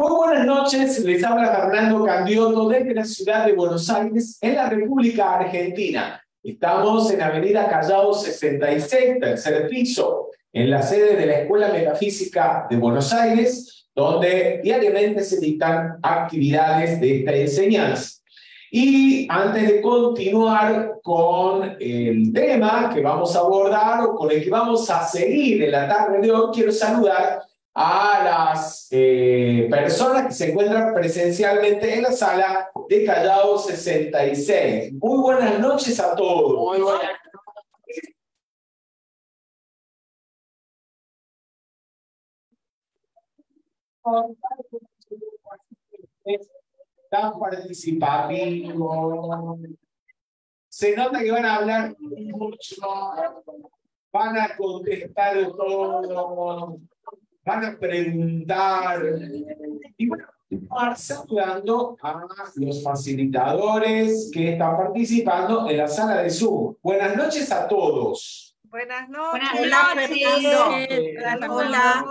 Muy buenas noches, les habla Fernando Candioto desde la ciudad de Buenos Aires, en la República Argentina. Estamos en Avenida Callao 66, tercer piso, en la sede de la Escuela Metafísica de Buenos Aires, donde diariamente se dictan actividades de esta enseñanza. Y antes de continuar con el tema que vamos a abordar o con el que vamos a seguir en la tarde de hoy, quiero saludar a las personas que se encuentran presencialmente en la sala de Callao 66. Muy buenas noches a todos. Muy buenas. Están participativos. Se nota que van a hablar mucho, van a contestar todo, van a preguntar. Y bueno, vamos saludando a los facilitadores que están participando en la sala de Zoom. Buenas noches a todos. Buenas noches. Hola, Fernando. Hola.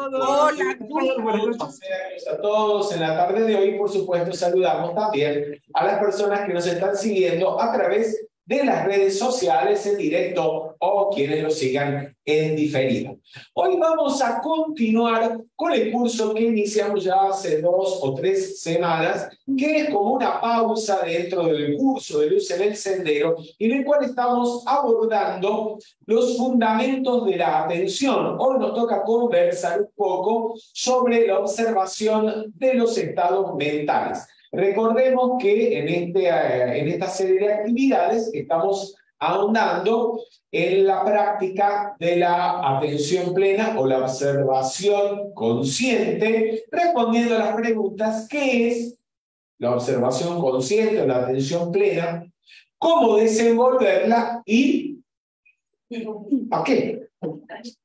Buenas noches a todos. En la tarde de hoy, por supuesto, saludamos también a las personas que nos están siguiendo a través de las redes sociales en directo o quienes lo sigan en diferido. Hoy vamos a continuar con el curso que iniciamos ya hace 2 o 3 semanas, que es como una pausa dentro del curso de Luz en el Sendero, en el cual estamos abordando los fundamentos de la atención. Hoy nos toca conversar un poco sobre la observación de los estados mentales. Recordemos que en esta serie de actividades estamos ahondando en la práctica de la atención plena o la observación consciente, respondiendo a las preguntas: ¿qué es la observación consciente o la atención plena? ¿Cómo desenvolverla? ¿Y para qué?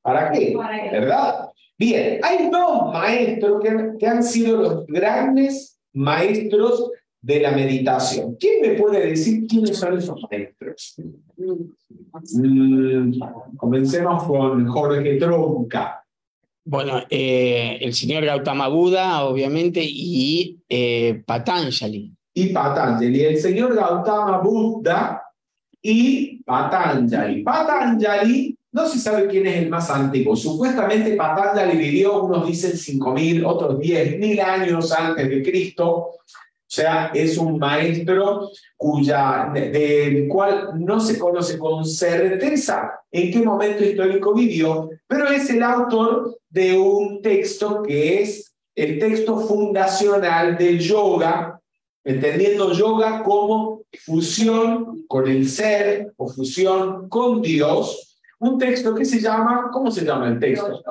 ¿Para qué? ¿Verdad? Bien, hay 2 maestros que han sido los grandes maestros de la meditación. ¿Quién me puede decir quiénes son esos maestros? Comencemos con Jorge Tronca. Bueno, el señor Gautama Buda, obviamente, y Patanjali. Y Patanjali, el señor Gautama Buda y Patanjali. Patanjali, no se sabe quién es el más antiguo. Supuestamente Patanjali vivió, unos dicen 5.000, otros 10.000 años antes de Cristo. O sea, es un maestro del cual no se conoce con certeza en qué momento histórico vivió, pero es el autor de un texto que es el texto fundacional del yoga, entendiendo yoga como fusión con el ser o fusión con Dios. Un texto que se llama, ¿cómo se llama el texto?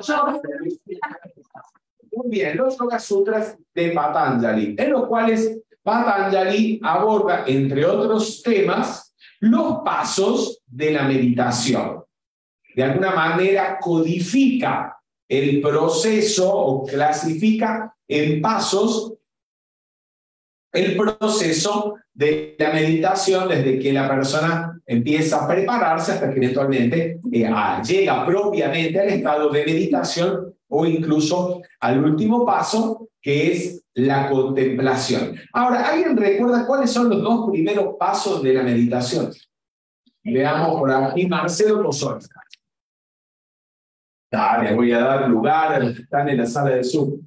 Muy bien, los Yoga Sutras de Patanjali, en los cuales Patanjali aborda, entre otros temas, los pasos de la meditación. De alguna manera codifica el proceso o clasifica en pasos el proceso de la meditación desde que la persona empieza a prepararse hasta que eventualmente llega propiamente al estado de meditación o incluso al último paso, que es la contemplación. Ahora, ¿alguien recuerda cuáles son los 2 primeros pasos de la meditación? Veamos por aquí, Marcelo Pozón. Dale, voy a dar lugar a los que están en la sala de Zoom.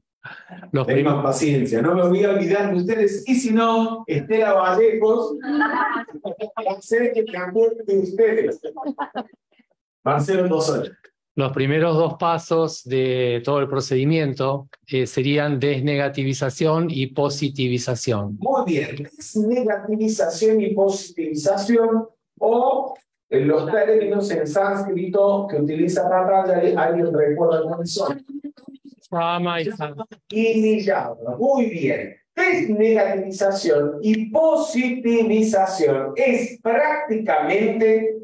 Tengan paciencia, no me voy a olvidar de ustedes. Y si no, Estela Vallejos va a hacer que me acuerde de ustedes. Marcelo Pozón. Los primeros 2 pasos de todo el procedimiento serían desnegativización y positivización. Muy bien, desnegativización y positivización, o los términos en sánscrito que utiliza Patanjali, ¿alguien recuerda cuáles son? Sama y Sama. Y Niyama. Muy bien. Desnegativización y positivización es prácticamente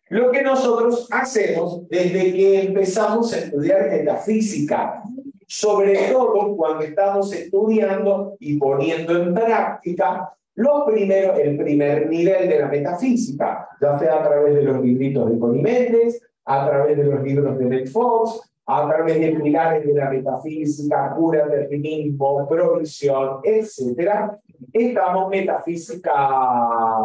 lo que nosotros hacemos desde que empezamos a estudiar metafísica, sobre todo cuando estamos estudiando y poniendo en práctica el primer nivel de la metafísica, ya sea a través de los libritos de Connie Méndez, a través de los libros de Beth Fox, a través de pilares de la metafísica, cura, determinismo, provisión, etc. Estamos metafísica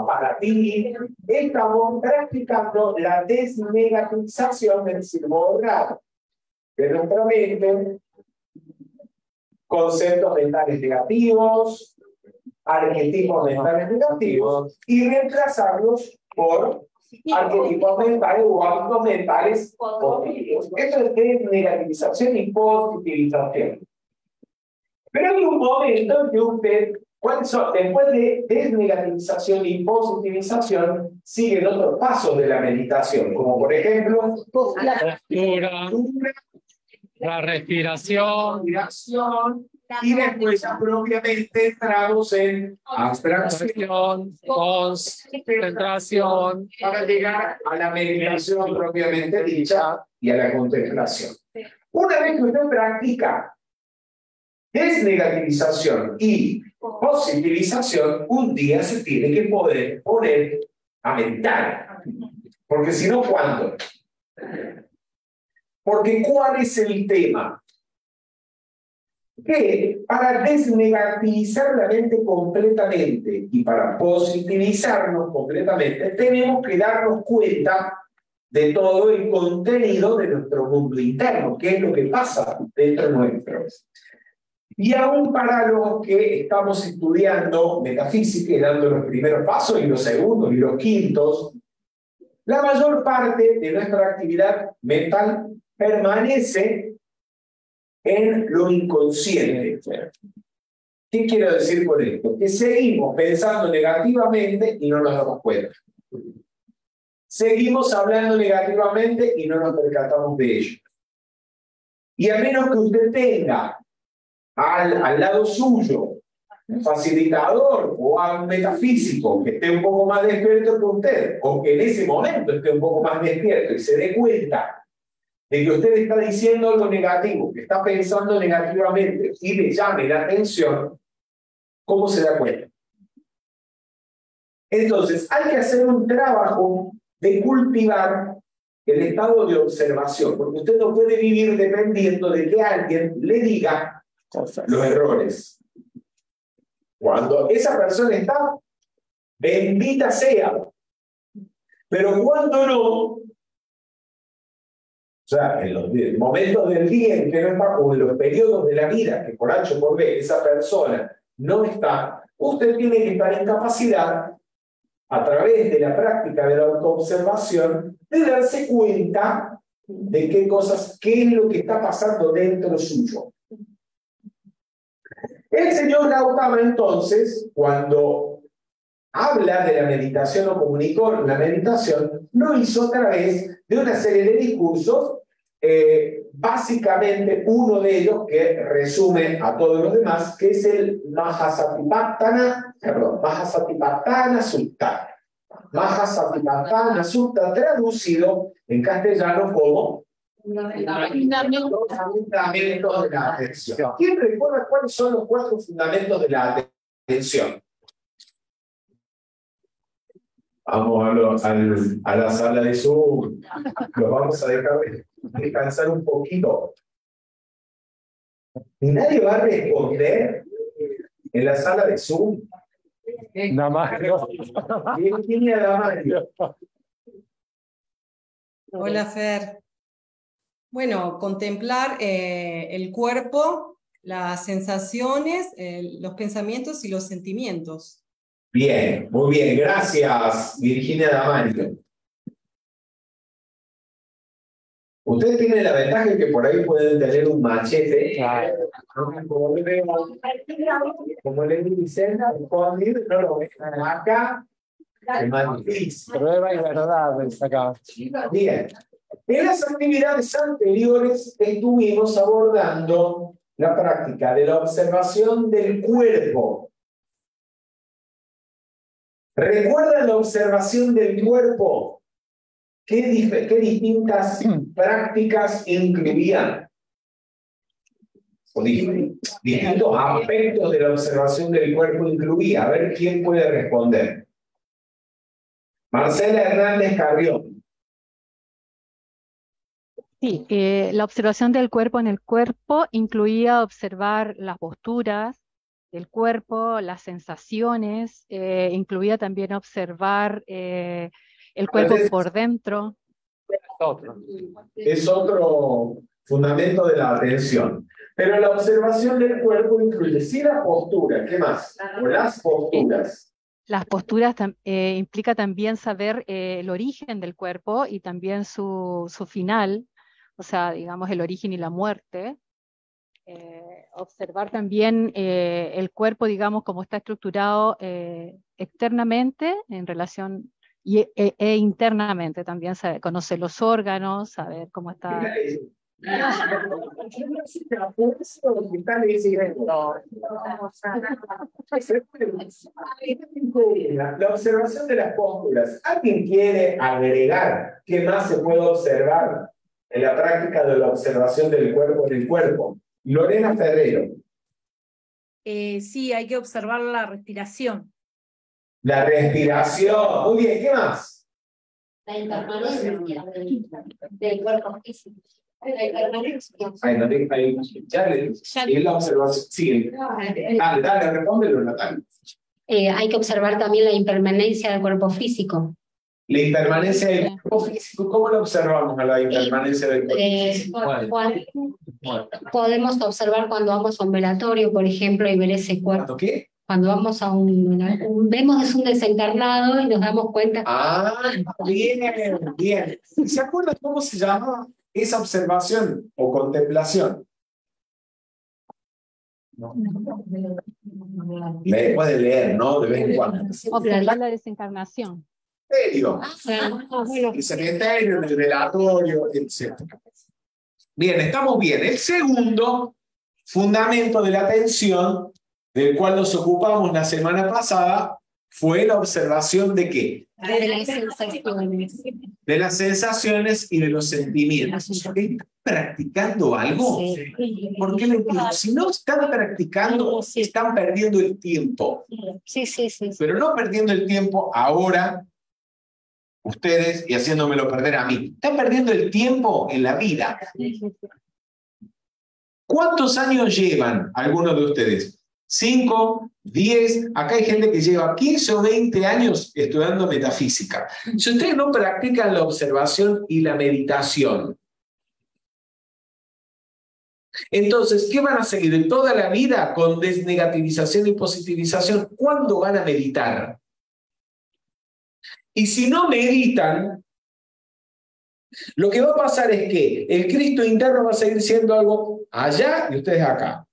para ti, estamos practicando la desnegativización del símbolo raro de nuestra mente, conceptos mentales negativos, arquetipos mentales negativos, y reemplazarlos por arquetipos mentales o hábitos mentales positivos. Eso es desnegativización y positivización. Pero hay un momento en que usted, después de desnegativización y positivización, siguen otros pasos de la meditación, como por ejemplo La postura, la respiración, y después propiamente entramos en abstracción, concentración, para llegar a la meditación propiamente dicha y a la contemplación. Una vez que usted practica desnegativización y positivización, un día se tiene que poder poner a meditar. Porque si no, ¿cuándo? Porque ¿cuál es el tema? Que para desnegativizar la mente completamente y para positivizarnos completamente, tenemos que darnos cuenta de todo el contenido de nuestro mundo interno, qué es lo que pasa dentro nuestro. Y aún para los que estamos estudiando metafísica y dando los primeros pasos y los segundos y los quintos, la mayor parte de nuestra actividad mental permanece en lo inconsciente. ¿Qué quiero decir con esto? Que seguimos pensando negativamente y no nos damos cuenta. Seguimos hablando negativamente y no nos percatamos de ello. Y a menos que usted tenga al lado suyo un facilitador o a un metafísico que esté un poco más despierto que usted, o que en ese momento esté un poco más despierto y se dé cuenta de que usted está diciendo algo negativo, que está pensando negativamente y le llame la atención, ¿cómo se da cuenta? Entonces, hay que hacer un trabajo de cultivar el estado de observación, porque usted no puede vivir dependiendo de que alguien le diga los errores. Cuando esa persona está, bendita sea. Pero cuando no, o sea, en los momentos del día en que no está, o en los periodos de la vida que por H o por B esa persona no está, usted tiene que estar en capacidad, a través de la práctica de la autoobservación, de darse cuenta de qué es lo que está pasando dentro suyo. El señor Gautama, entonces, cuando habla de la meditación o comunicó la meditación, lo hizo a través de una serie de discursos, básicamente uno de ellos que resume a todos los demás, que es el Mahasatipattana Sutta. Mahasatipattana Sutta, traducido en castellano como fundamentos de la atención. ¿Quién recuerda cuáles son los 4 fundamentos de la atención? Vamos a la sala de Zoom. Lo vamos a dejar descansar un poquito. ¿Y nadie va a responder en la sala de Zoom? Damario. ¿Quién es Damario? Hola, Fer. Bueno, contemplar el cuerpo, las sensaciones, los pensamientos y los sentimientos. Bien, muy bien. Gracias, Virginia Damario. Ustedes tienen la ventaja de que por ahí pueden tener un machete. Claro. Como le dicen, no lo ven acá. Es más difícil. Prueba y verdad, acá. Bien. En las actividades anteriores estuvimos abordando la práctica de la observación del cuerpo. ¿Recuerdan la observación del cuerpo? ¿Qué distintas prácticas incluían? O distintos aspectos de la observación del cuerpo incluía. A ver quién puede responder. Marcela Hernández Carrión. Sí, la observación del cuerpo en el cuerpo incluía observar las posturas del cuerpo, las sensaciones, incluía también observar el cuerpo por dentro. Es otro fundamento de la atención. Pero la observación del cuerpo incluye, sí, la postura, ¿qué más? O las posturas. Las posturas implica también saber el origen del cuerpo y también su final, o sea, digamos el origen y la muerte. Observar también el cuerpo, digamos, cómo está estructurado externamente en relación e internamente, también saber, conocer los órganos, saber cómo está. La observación de las posturas. ¿Alguien quiere agregar qué más se puede observar en la práctica de la observación del cuerpo en el cuerpo? Lorena Ferrero. Sí, hay que observar la respiración. La respiración. Muy bien, ¿qué más? La impermanencia del cuerpo físico. La impermanencia. Es la observación. Sí. Dale, respóndelo, Natalia. Hay que observar también la impermanencia del cuerpo físico. La impermanencia del cuerpo físico, ¿cómo la observamos a la impermanencia del cuerpo físico? Podemos observar cuando vamos a un velatorio, por ejemplo, y ver ese cuerpo. ¿Qué? Cuando vamos a vemos es un desencarnado y nos damos cuenta. Ah, bien, bien. ¿Se acuerdan cómo se llama esa observación o contemplación? Le puede leer, ¿no? De vez en cuando. Observar la desencarnación. Cementerio. Bueno. El cementerio, el velatorio, etc. Bien, estamos bien. El segundo fundamento de la atención, del cual nos ocupamos la semana pasada, fue la observación de ¿qué? De las sensaciones. De las sensaciones y de los sentimientos. ¿Están practicando algo? Sí. ¿Por qué les digo? Si no están practicando, están perdiendo el tiempo. Sí. Pero no perdiendo el tiempo ahora, ustedes, y haciéndomelo perder a mí. Están perdiendo el tiempo en la vida. ¿Cuántos años llevan algunos de ustedes? 5, 10, acá hay gente que lleva 15 o 20 años estudiando metafísica. Si ustedes no practican la observación y la meditación, entonces, ¿qué van a seguir toda la vida con desnegativización y positivización? ¿Cuándo van a meditar? Y si no meditan, lo que va a pasar es que el Cristo interno va a seguir siendo algo allá y ustedes acá.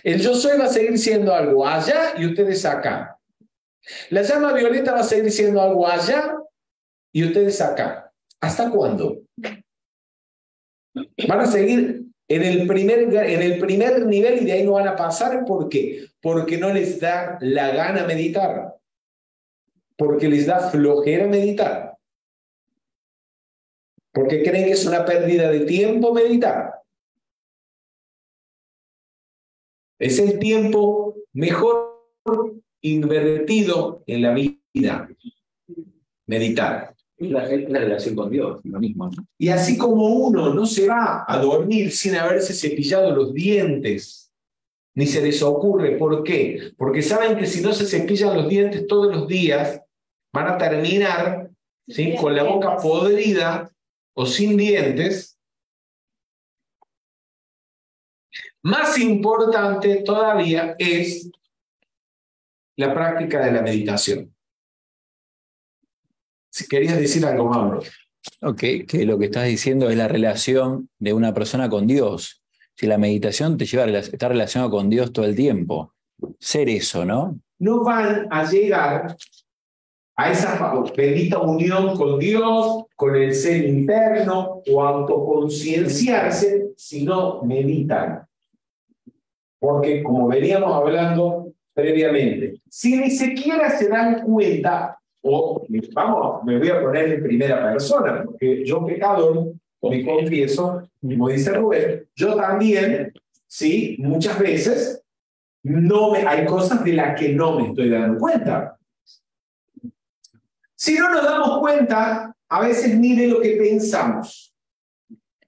El yo soy va a seguir siendo algo allá y ustedes acá. La llama violeta va a seguir siendo algo allá y ustedes acá. ¿Hasta cuándo? Van a seguir en el primer nivel y de ahí no van a pasar. ¿Por qué? Porque no les da la gana meditar. Porque les da flojera meditar. Porque creen que es una pérdida de tiempo meditar. Es el tiempo mejor invertido en la vida. Meditar. La relación con Dios, lo mismo, ¿no? Y así como uno no se va a dormir sin haberse cepillado los dientes, ni se les ocurre. ¿Por qué? Porque saben que si no se cepillan los dientes todos los días, van a terminar, ¿sí?, con la boca podrida o sin dientes. Más importante todavía es la práctica de la meditación. Si querías decir algo, Mauro. Ok, que lo que estás diciendo es la relación de una persona con Dios. Si la meditación te lleva a estar relacionado con Dios todo el tiempo. Ser eso, ¿no? No van a llegar a esa bendita unión con Dios, con el ser interno o autoconcienciarse si no meditan. Porque como veníamos hablando previamente, si ni siquiera se dan cuenta, o vamos, me voy a poner en primera persona, porque yo pecador, me confieso, como dice Rubén, yo también, sí, muchas veces, hay cosas de las que no me estoy dando cuenta. Si no nos damos cuenta, a veces ni de lo que pensamos,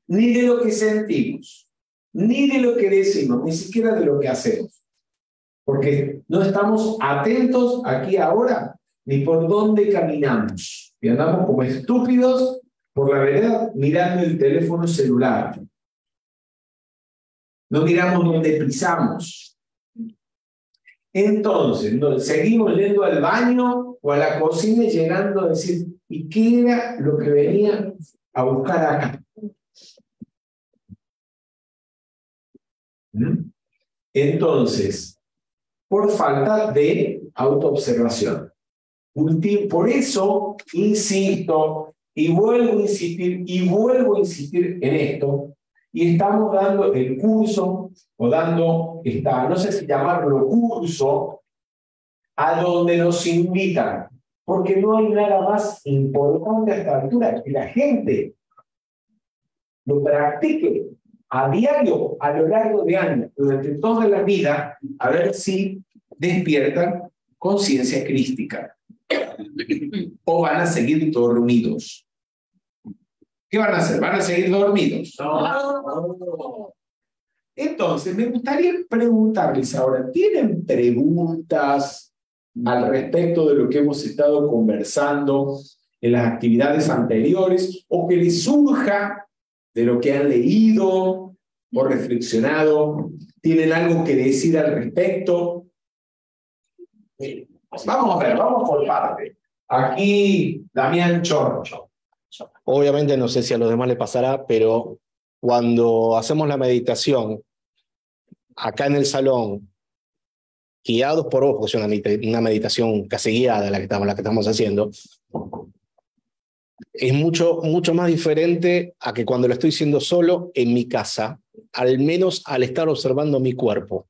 ni de lo que sentimos, ni de lo que decimos, ni siquiera de lo que hacemos. Porque no estamos atentos aquí ahora, ni por dónde caminamos. Y andamos como estúpidos por la vereda mirando el teléfono celular. No miramos dónde pisamos. Entonces, seguimos yendo al baño o a la cocina y llegando a decir, ¿y qué era lo que venía a buscar acá? Entonces, por falta de autoobservación. Por eso insisto y vuelvo a insistir en esto, y estamos dando el curso, o dando, no sé si llamarlo curso, a donde nos invitan, porque no hay nada más importante a esta altura que la gente lo practique a diario, a lo largo de años, durante toda la vida, a ver si despiertan conciencia crística. O van a seguir dormidos. ¿Qué van a hacer? ¿Van a seguir dormidos? No. Entonces, me gustaría preguntarles ahora, ¿tienen preguntas al respecto de lo que hemos estado conversando en las actividades anteriores, o que les surja de lo que han leído o reflexionado? ¿Tienen algo que decir al respecto? Vamos a ver, vamos por parte. Aquí, Damián Chorcho. Obviamente, no sé si a los demás les pasará, pero cuando hacemos la meditación acá en el salón, guiados por vos, porque es una meditación casi guiada la que estamos haciendo, es mucho más diferente a que cuando lo estoy haciendo solo en mi casa, al menos al estar observando mi cuerpo.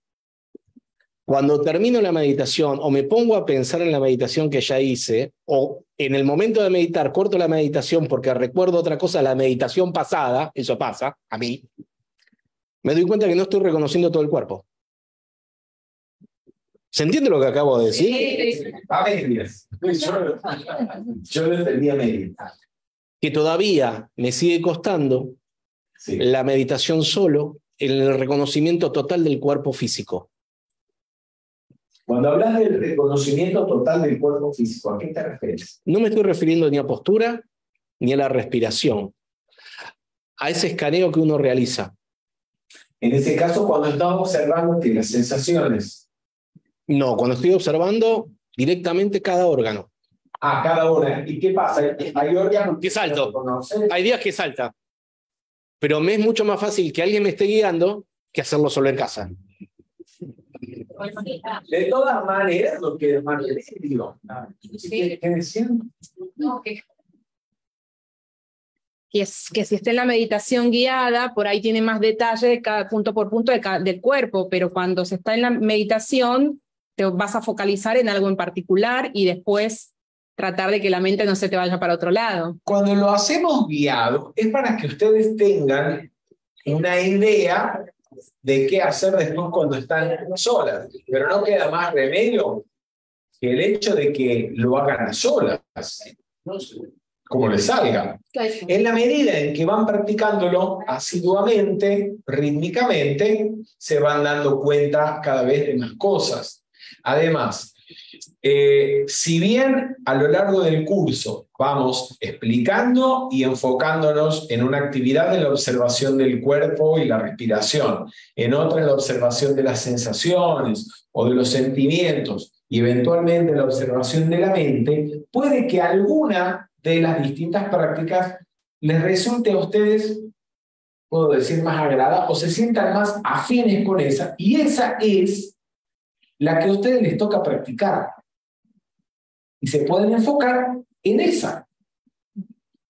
Cuando termino la meditación o me pongo a pensar en la meditación que ya hice, o en el momento de meditar corto la meditación porque recuerdo otra cosa, la meditación pasada, eso pasa a mí, me doy cuenta que no estoy reconociendo todo el cuerpo. ¿Se entiende lo que acabo de decir? Sí. A medias. Yo lo entendía meditar. Que todavía me sigue costando la meditación solo en el reconocimiento total del cuerpo físico. Cuando hablas del reconocimiento total del cuerpo físico, ¿a qué te refieres? No me estoy refiriendo ni a postura ni a la respiración, a ese escaneo que uno realiza. En ese caso, cuando estamos observando las sensaciones. No, cuando estoy observando directamente cada órgano. Cada órgano. ¿Y qué pasa? Hay órganos que salto. Hay días que salta. Pero me es mucho más fácil que alguien me esté guiando que hacerlo solo en casa. De todas maneras, lo que digo. ¿Qué decían? No, que si está en la meditación guiada, por ahí tiene más detalle de cada punto por punto del cuerpo, pero cuando se está en la meditación, te vas a focalizar en algo en particular y después tratar de que la mente no se te vaya para otro lado. Cuando lo hacemos guiado, es para que ustedes tengan una idea de qué hacer después cuando están solas. Pero no queda más remedio que el hecho de que lo hagan a solas, como les salga. En la medida en que van practicándolo asiduamente, rítmicamente, se van dando cuenta cada vez de más cosas. Además, si bien a lo largo del curso vamos explicando y enfocándonos en una actividad de la observación del cuerpo y la respiración, en otra en la observación de las sensaciones o de los sentimientos y eventualmente la observación de la mente, puede que alguna de las distintas prácticas les resulte a ustedes, puedo decir, más agradable o se sientan más afines con esa, y esa es la que a ustedes les toca practicar. y se pueden enfocar en esa.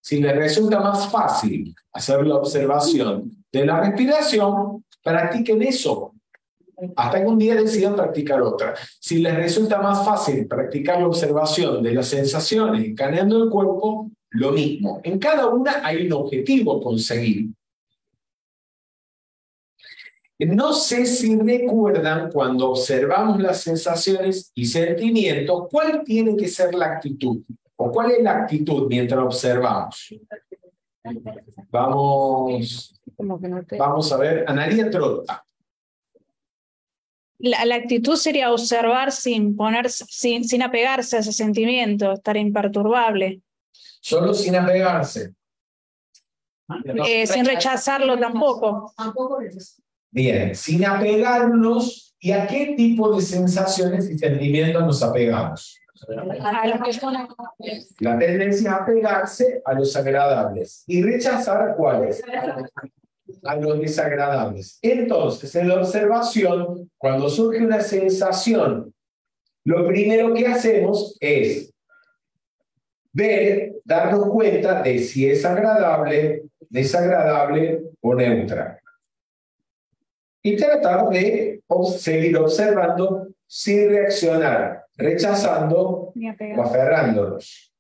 Si les resulta más fácil hacer la observación de la respiración, practiquen eso. Hasta que un día decidan practicar otra. Si les resulta más fácil practicar la observación de las sensaciones escaneando el cuerpo, lo mismo. En cada una hay un objetivo a conseguir. No sé si recuerdan cuando observamos las sensaciones y sentimientos, ¿cuál tiene que ser la actitud? ¿O cuál es la actitud mientras observamos? Vamos a ver, Analía Trota. La actitud sería observar sin apegarse a ese sentimiento, estar imperturbable. Solo sin apegarse. Sin rechazarlo tampoco. Bien, sin apegarnos, ¿y a qué tipo de sensaciones y sentimientos nos apegamos? La tendencia a apegarse a los agradables y rechazar ¿cuáles? A los desagradables. Entonces, en la observación, cuando surge una sensación, lo primero que hacemos es ver, darnos cuenta de si es agradable, desagradable o neutra. Y tratar de seguir observando sin reaccionar, rechazando o aferrándonos.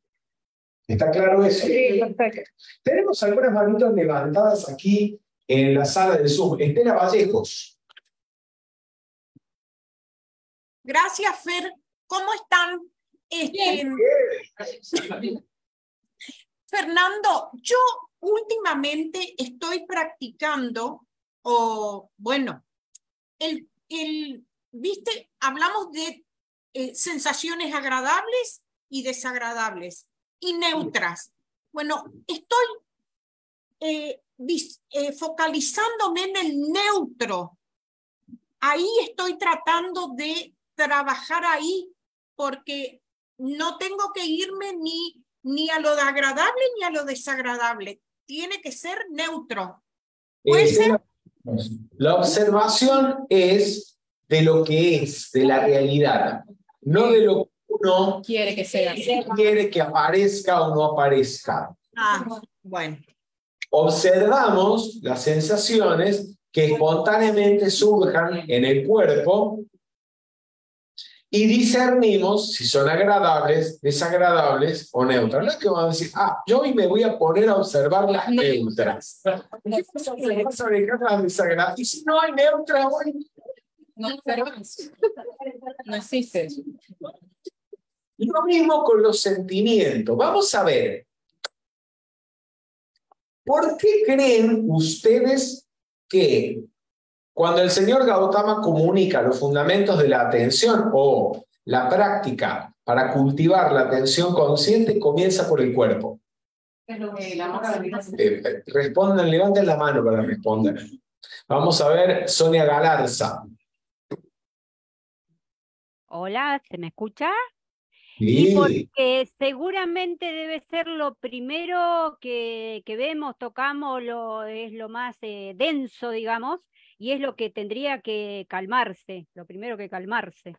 ¿Está claro eso? Sí, perfecto. Tenemos algunas manitos levantadas aquí en la sala del Zoom. Estela Vallejos. Gracias, Fer. ¿Cómo están? Fernando, yo últimamente estoy practicando, ¿viste? Hablamos de sensaciones agradables y desagradables y neutras. Bueno, estoy focalizándome en el neutro. Ahí estoy tratando de trabajar ahí porque no tengo que irme ni a lo agradable ni a lo desagradable. Tiene que ser neutro. ¿Puede ser? La observación es de lo que es, de la realidad, no de lo que uno quiere que sea. Quiere que aparezca o no aparezca. Bueno. Observamos las sensaciones que espontáneamente surjan en el cuerpo y discernimos si son agradables, desagradables o neutras. No es que vamos a decir, yo hoy me voy a poner a observar las neutras. Y si no hay neutras hoy, no existe. Lo mismo con los sentimientos. Vamos a ver. ¿Por qué creen ustedes que cuando el señor Gautama comunica los fundamentos de la atención o la práctica para cultivar la atención consciente comienza por el cuerpo? Respondan, levanten la mano para responder. Vamos a ver, Sonia Galarza. Hola, ¿se me escucha? Sí. Y porque seguramente debe ser lo primero que vemos, tocamos, es lo más denso, digamos, y es lo que tendría que calmarse, lo primero que calmarse,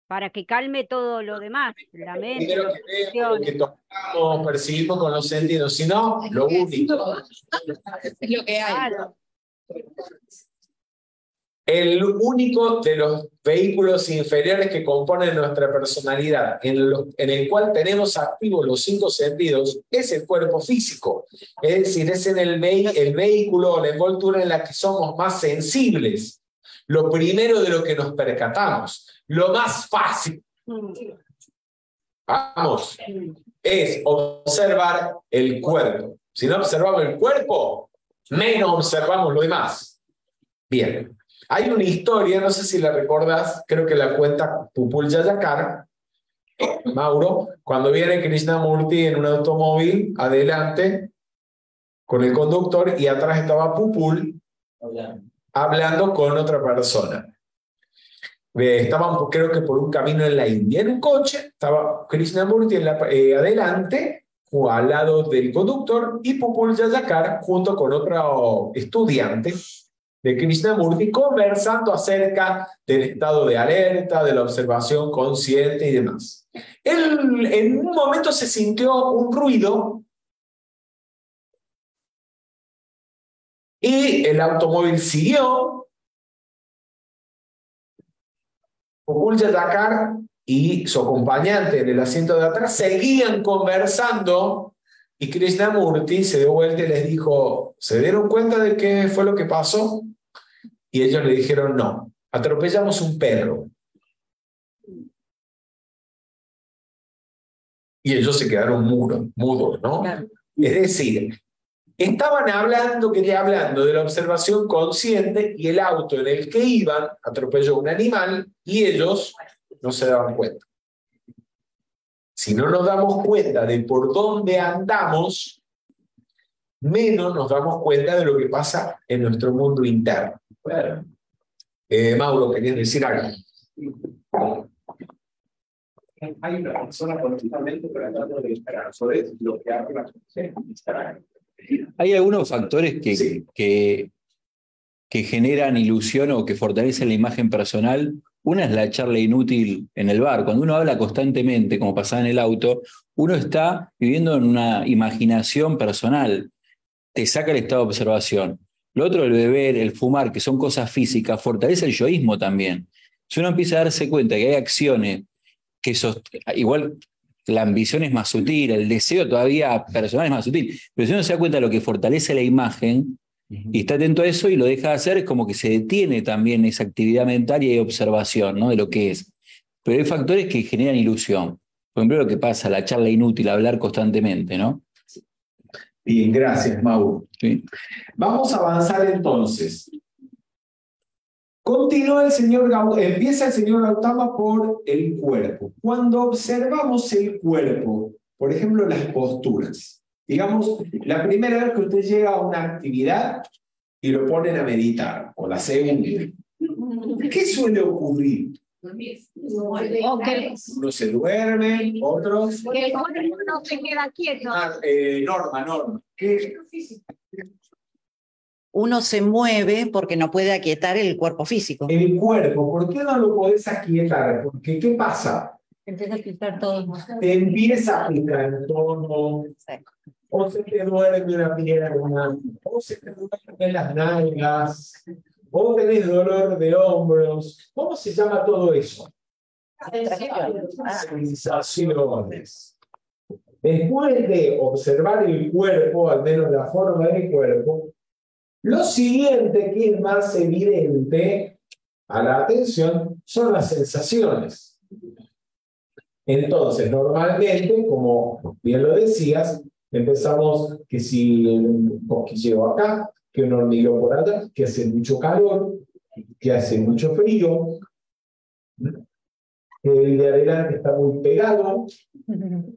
para que calme todo lo demás, la mente, Primero que vemos, que tocamos, percibimos con los sentidos, si no, lo único. Es lo que hay. Claro. El único de los vehículos inferiores que componen nuestra personalidad, en el cual tenemos activos los 5 sentidos, es el cuerpo físico. Es decir, es en el vehículo o la envoltura en la que somos más sensibles. Lo primero de lo que nos percatamos, lo más fácil, vamos, es observar el cuerpo. Si no observamos el cuerpo, menos observamos lo demás. Bien. Hay una historia, no sé si la recordás, creo que la cuenta Pupul Jayakar, Mauro, cuando viene Krishnamurti en un automóvil, adelante, con el conductor, y atrás estaba Pupul, hablando con otra persona. Estaban, creo que por un camino en la India, en un coche, estaba Krishnamurti adelante, o al lado del conductor, y Pupul Jayakar junto con otro estudiante de Krishnamurti, conversando acerca del estado de alerta, de la observación consciente y demás. Él en un momento se sintió un ruido y el automóvil siguió. Gokul Yadakar y su acompañante en el asiento de atrás seguían conversando y Krishnamurti se dio vuelta y les dijo, ¿se dieron cuenta de qué fue lo que pasó? Y ellos le dijeron, no, atropellamos un perro. Y ellos se quedaron mudos, ¿no? Claro. Es decir, estaban hablando de la observación consciente y el auto en el que iban atropelló un animal y ellos no se daban cuenta. Si no nos damos cuenta de por dónde andamos, menos nos damos cuenta de lo que pasa en nuestro mundo interno. Bueno. Mauro, ¿querías decir algo? Hay una persona continuamente tratando de esperar sobre lo que habla. Hay algunos factores que generan ilusión o que fortalecen la imagen personal. Una es la charla inútil en el bar. Cuando uno habla constantemente, como pasaba en el auto, uno está viviendo en una imaginación personal. Te saca el estado de observación. Lo otro, el beber, el fumar, que son cosas físicas, fortalece el yoísmo también. Si uno empieza a darse cuenta que hay acciones que igual la ambición es más sutil, el deseo todavía personal es más sutil, pero si uno se da cuenta de lo que fortalece la imagen y está atento a eso y lo deja de hacer, es como que se detiene también esa actividad mental y hay observación, ¿no?, de lo que es. Pero hay factores que generan ilusión. Por ejemplo, lo que pasa, la charla inútil, hablar constantemente, ¿no? Bien, gracias, Mauro. Sí. Vamos a avanzar entonces. Empieza el señor Gautama por el cuerpo. Cuando observamos el cuerpo, por ejemplo, las posturas, digamos, la primera vez que usted llega a una actividad y lo ponen a meditar, o la segunda, ¿qué suele ocurrir? Uno se duerme, otros... Que el cuerpo no se queda quieto. Norma. ¿Qué? Uno se mueve porque no puede aquietar el cuerpo físico. El cuerpo, ¿por qué no lo podés aquietar? Porque, ¿qué pasa? Empieza a quitar todo. Te empieza a quitar todo, o se te duerme una pierna, o se te duermen las nalgas, o tenés dolor de hombros. ¿Cómo se llama todo eso? Sensaciones. Después de observar el cuerpo, al menos la forma del cuerpo, lo siguiente que es más evidente a la atención son las sensaciones. Entonces, normalmente, como bien lo decías, empezamos que si un cosquilleo acá, que un hormigueo por allá, que hace mucho calor, que hace mucho frío, que el de adelante está muy pegado,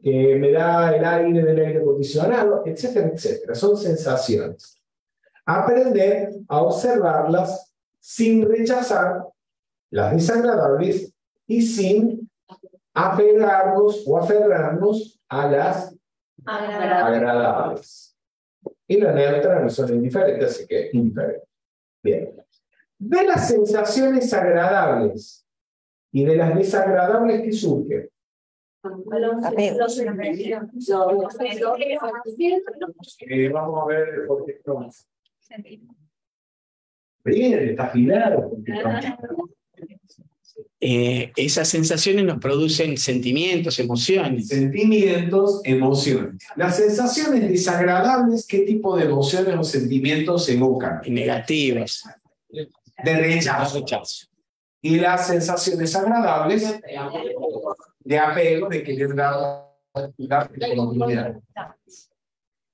que me da el aire del aire acondicionado, etcétera, etcétera. Son sensaciones. Aprender a observarlas sin rechazar las desagradables y sin apegarnos o aferrarnos a las agradables. Y las neutras no son indiferentes, así que indiferentes. Bien. De las sensaciones agradables y de las desagradables que surgen. Vamos a ver por qué estamos. Bien, está afilado. Esas sensaciones nos producen sentimientos, emociones. Sentimientos, emociones. Las sensaciones desagradables, ¿qué tipo de emociones o sentimientos evocan? Negativas. De rechazo. Y las sensaciones agradables, de apego, de querer dar continuidad.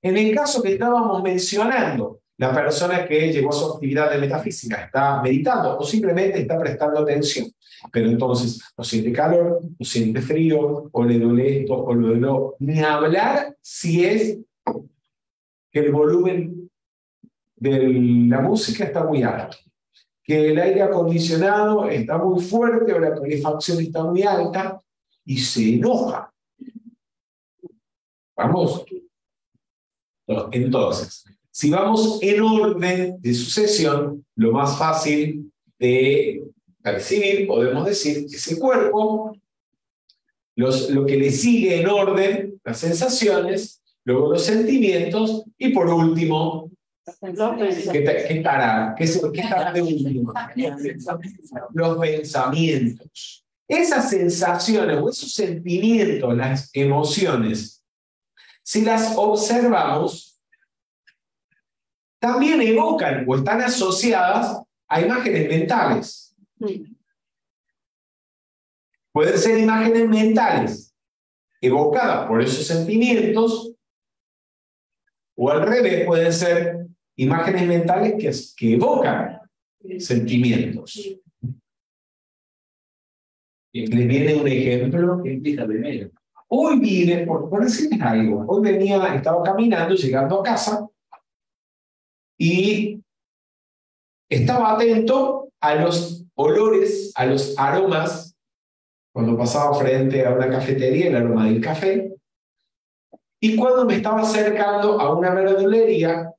En el caso que estábamos mencionando, la persona que llegó a su actividad de metafísica está meditando o simplemente está prestando atención, pero entonces no siente calor, no siente frío, o le duele esto, o le duele... Ni hablar si es que el volumen de la música está muy alto, que el aire acondicionado está muy fuerte o la calefacción está muy alta y se enoja. Vamos. Entonces, si vamos en orden de sucesión, lo más fácil de percibir, podemos decir, es el cuerpo, lo que le sigue en orden, las sensaciones, luego los sentimientos, y por último, ¿qué estará de último? Los pensamientos. Esas sensaciones o esos sentimientos, las emociones, si las observamos, también evocan o están asociadas a imágenes mentales. Pueden ser imágenes mentales evocadas por esos sentimientos, o al revés, pueden ser imágenes mentales que evocan sentimientos. ¿Les viene un ejemplo? Hoy vine, por decirles algo, hoy estaba caminando, llegando a casa, y estaba atento a los olores, a los aromas, cuando pasaba frente a una cafetería, el aroma del café, y cuando me estaba acercando a una verdulería,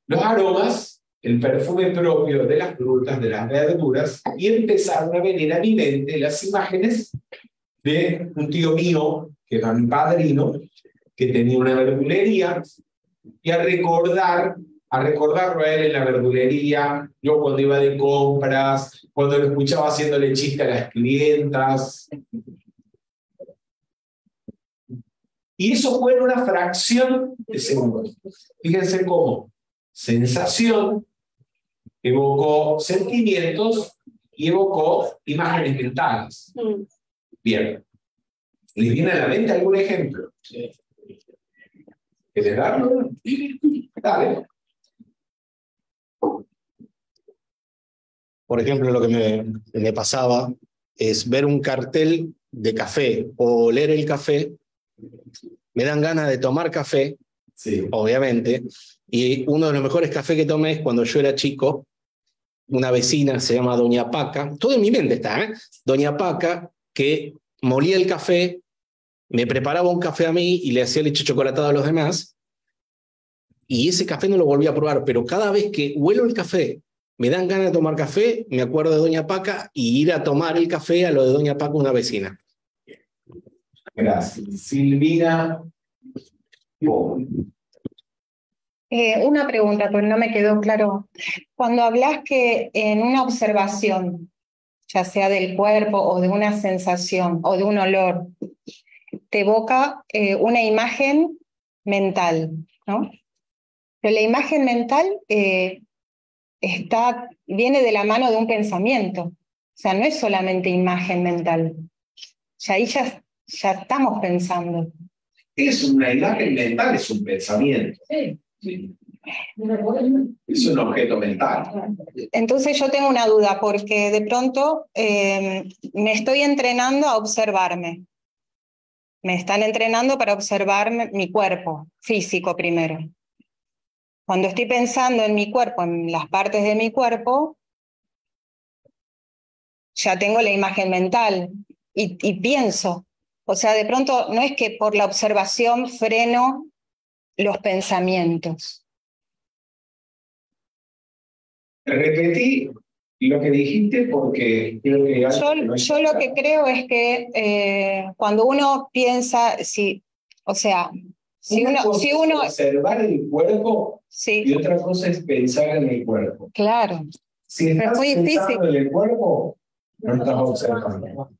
los aromas, el perfume propio de las frutas, de las verduras, y empezaron a venir a mi mente las imágenes de un tío mío, que era mi padrino, que tenía una verdulería, y a recordarlo a él en la verdulería, yo cuando iba de compras, cuando lo escuchaba haciéndole chiste a las clientas. Y eso fue en una fracción de segundo. Fíjense cómo sensación evocó sentimientos y evocó imágenes mentales. Bien. ¿Les viene a la mente algún ejemplo? ¿Quieres darlo? Dale. Por ejemplo, lo que me pasaba es ver un cartel de café o oler el café. Me dan ganas de tomar café, sí, obviamente. Y uno de los mejores cafés que tomé es cuando yo era chico. Una vecina, se llama Doña Paca. Todo en mi mente está, ¿eh? Doña Paca, que molía el café, me preparaba un café a mí y le hacía leche chocolatada a los demás. Y ese café no lo volví a probar, pero cada vez que huelo el café, me dan ganas de tomar café, me acuerdo de Doña Paca y ir a tomar el café a lo de Doña Paca, una vecina. Gracias. Silvina. Una pregunta, pues no me quedó claro. Cuando hablas que en una observación, ya sea del cuerpo o de una sensación o de un olor, te evoca una imagen mental, ¿no? Pero la imagen mental viene de la mano de un pensamiento. O sea, no es solamente imagen mental. Ya ahí ya estamos pensando. Es una imagen mental, es un pensamiento. Sí. Es un objeto mental. Entonces yo tengo una duda, porque de pronto me estoy entrenando a observarme. Me están entrenando para observar mi cuerpo físico primero. Cuando estoy pensando en mi cuerpo, en las partes de mi cuerpo, ya tengo la imagen mental y pienso. O sea, de pronto no es que por la observación freno los pensamientos. Repetí lo que dijiste porque creo que... Yo lo que creo es que cuando uno piensa, si uno observar el cuerpo, sí, y otra cosa es pensar en el cuerpo. Claro. Si estás pensando en el cuerpo, no estás observando.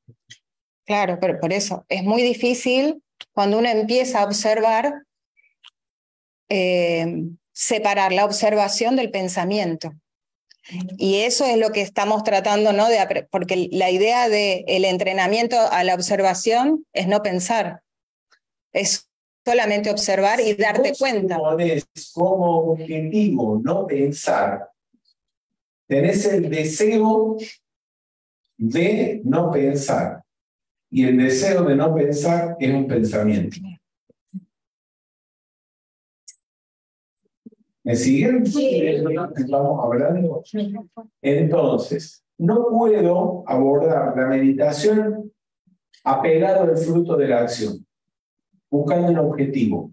Claro, pero por eso es muy difícil cuando uno empieza a observar separar la observación del pensamiento. Y eso es lo que estamos tratando, ¿no? Porque la idea del entrenamiento a la observación es no pensar, es solamente observar y darte cuenta. Si pones como objetivo no pensar, tenés el deseo de no pensar. Y el deseo de no pensar es un pensamiento. ¿Me siguen? Sí. Estamos hablando. Entonces, no puedo abordar la meditación apegado al fruto de la acción, buscando un objetivo.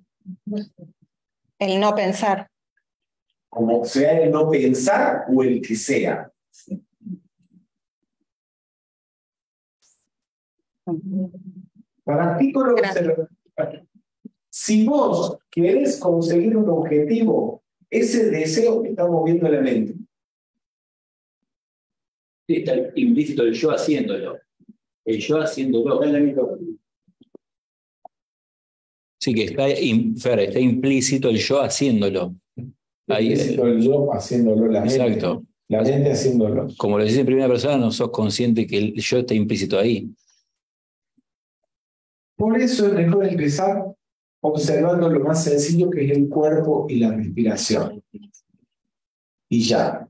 El no pensar. Como sea el no pensar o el que sea. Practico la observación. Si vos querés conseguir un objetivo, es el deseo que está moviendo la mente. Sí, está implícito el yo haciéndolo. El yo haciéndolo. Sí, que está, Fer, está implícito el yo haciéndolo. Ahí, Implícito el yo haciéndolo, la mente. Exacto. La mente haciéndolo. Como lo decís en primera persona, no sos consciente que el yo está implícito ahí. Por eso es mejor empezar observando lo más sencillo que es el cuerpo y la respiración. Y ya.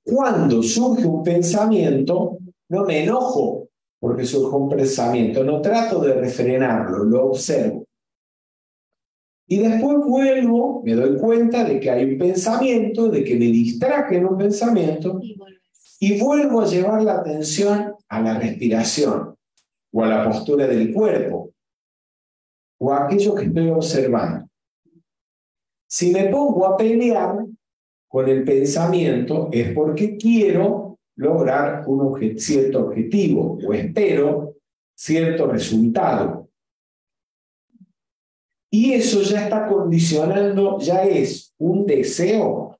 Cuando surge un pensamiento, no me enojo porque surge un pensamiento, no trato de refrenarlo, lo observo. Y después vuelvo, me doy cuenta de que hay un pensamiento, de que me distraje en un pensamiento, y vuelvo a llevar la atención a la respiración, o a la postura del cuerpo, o a aquello que estoy observando. Si me pongo a pelear con el pensamiento, es porque quiero lograr un cierto objetivo, o espero cierto resultado. Y eso ya está condicionando, ya es un deseo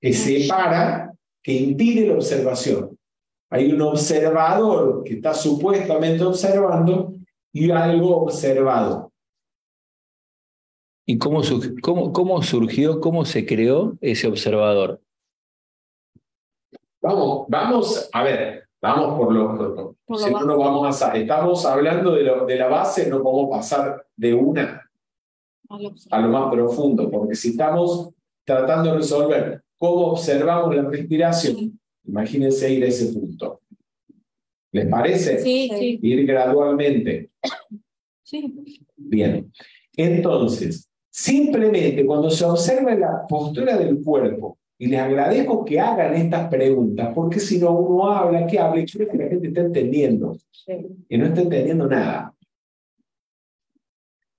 que separa, que impide la observación. Hay un observador que está supuestamente observando y algo observado. ¿Y cómo surgió, cómo se creó ese observador? Vamos, a ver, vamos por lo si no, no vamos a... Estamos hablando de la base, no podemos pasar de una a lo más profundo, porque si estamos tratando de resolver cómo observamos la respiración, imagínense ir a ese punto. ¿Les parece? Sí, sí. Ir gradualmente. Sí. Bien. Entonces, simplemente cuando se observa la postura del cuerpo, y les agradezco que hagan estas preguntas, porque si no uno habla, que hable, y creo que la gente está entendiendo, y no está entendiendo nada.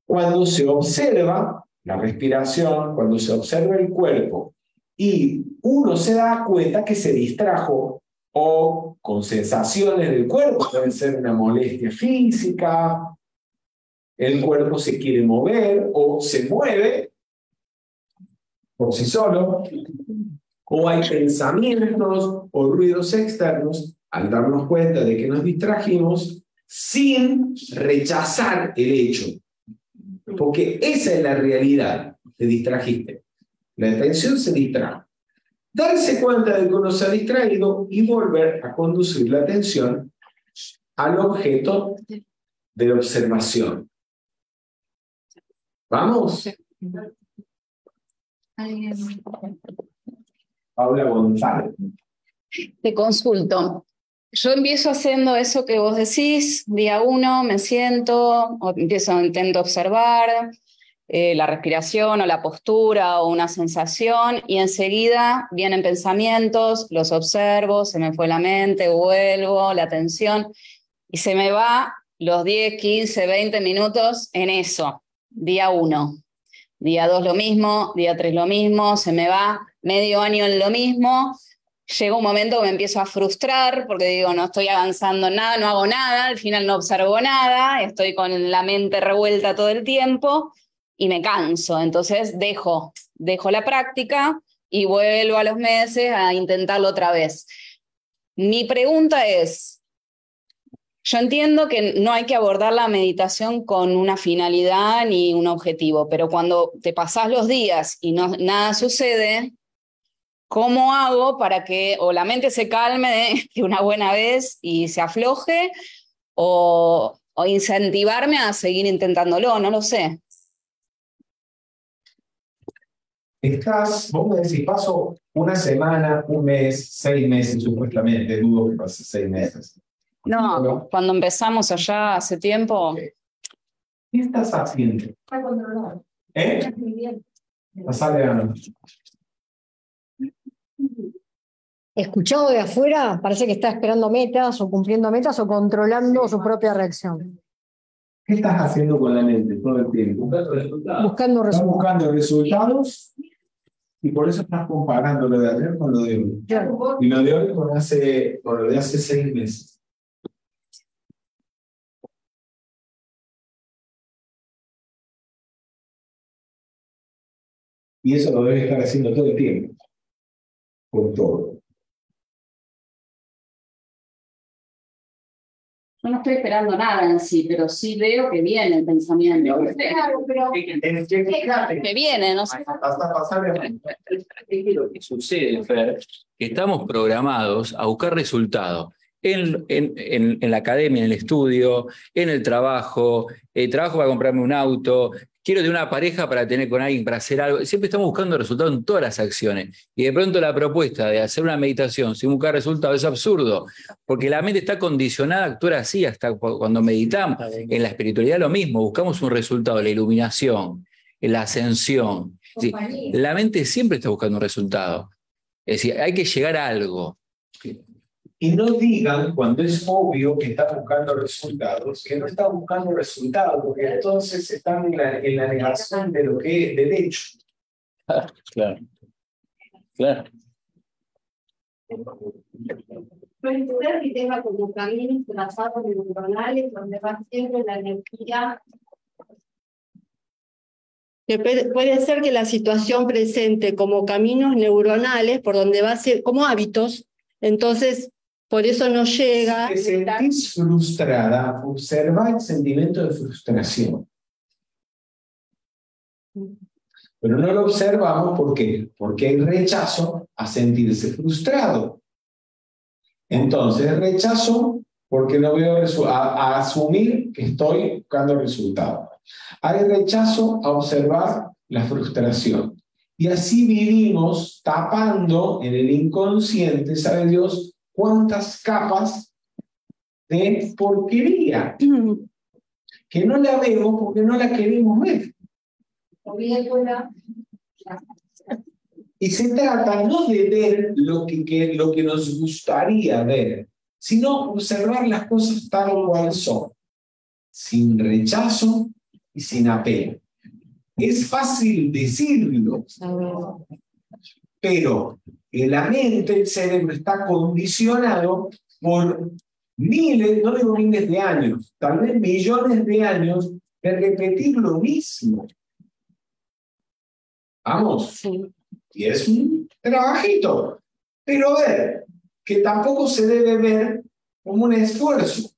Cuando se observa la respiración, cuando se observa el cuerpo, y uno se da cuenta que se distrajo, o con sensaciones del cuerpo, puede ser una molestia física, el cuerpo se quiere mover, o se mueve por sí solo, o hay pensamientos o ruidos externos, al darnos cuenta de que nos distrajimos, sin rechazar el hecho. Porque esa es la realidad, te distrajiste. La atención se distrajo. Darse cuenta de que uno se ha distraído y volver a conducir la atención al objeto de la observación. ¿Vamos? Paula González. Te consulto. Yo empiezo haciendo eso que vos decís, día 1, me siento, intento observar la respiración o la postura o una sensación y enseguida vienen pensamientos, los observo, se me fue la mente, vuelvo, la atención y se me va los 10, 15, 20 minutos en eso, día 1. Día 2 lo mismo, día 3 lo mismo, se me va medio año en lo mismo. Llega un momento que me empiezo a frustrar porque digo, no estoy avanzando en nada, no hago nada, al final no observo nada, estoy con la mente revuelta todo el tiempo y me canso. Entonces dejo la práctica y vuelvo a los meses a intentarlo otra vez. Mi pregunta es, yo entiendo que no hay que abordar la meditación con una finalidad ni un objetivo, pero cuando te pasás los días y nada sucede, ¿cómo hago para que o la mente se calme de una buena vez y se afloje o incentivarme a seguir intentándolo? No lo sé. Vos me decís, paso una semana, un mes, 6 meses supuestamente, dudo que pase 6 meses. No, cuando empezamos allá hace tiempo. ¿Qué estás haciendo? Está controlado. ¿Eh? Pasale a no. Escuchado de afuera, parece que está esperando metas o cumpliendo metas o controlando su propia reacción. ¿Qué estás haciendo con la mente todo el tiempo? Buscando resultados. Estás buscando resultados y por eso estás comparando lo de ayer con lo de hoy. Claro. Y lo de hoy con lo de hace 6 meses. Y eso lo debes estar haciendo todo el tiempo. Por todo. Yo no estoy esperando nada en sí, pero sí veo que viene el pensamiento. Claro, pero Que viene, no sé. Hasta pasar. Es lo que sucede, Fer, que estamos programados a buscar resultados en la academia, en el estudio, en el trabajo, trabajo para comprarme un auto, quiero tener una pareja para tener con alguien, para hacer algo. Siempre estamos buscando resultados en todas las acciones. Y de pronto la propuesta de hacer una meditación sin buscar resultados es absurdo, porque la mente está condicionada a actuar así, hasta cuando meditamos. En la espiritualidad lo mismo, buscamos un resultado, la iluminación, la ascensión. Sí, la mente siempre está buscando un resultado. Es decir, hay que llegar a algo. Y no digan, cuando es obvio que está buscando resultados, que no está buscando resultados, porque entonces están en la negación de lo que es derecho. Claro. Claro. Puede ser que tenga como caminos trazados neuronales donde va siempre la energía. Que puede ser que la situación presente como caminos neuronales por donde va a ser, como hábitos, entonces por eso no llega. Si te sentís frustrada, observa el sentimiento de frustración. Pero no lo observamos ¿por qué? Porque hay rechazo a sentirse frustrado. Entonces rechazo porque no veo a asumir que estoy buscando resultados. Hay rechazo a observar la frustración. Y así vivimos tapando en el inconsciente, ¿sabe Dios cuántas capas de porquería? Que no la vemos porque no la queremos ver. Y se trata no de ver lo que nos gustaría ver, sino observar las cosas tal cual son, sin rechazo y sin apego. Es fácil decirlo, pero la mente, el cerebro está condicionado por miles, no digo miles de años, tal vez millones de años de repetir lo mismo. Vamos. Sí. Y es un trabajito. Pero a ver, que tampoco se debe ver como un esfuerzo.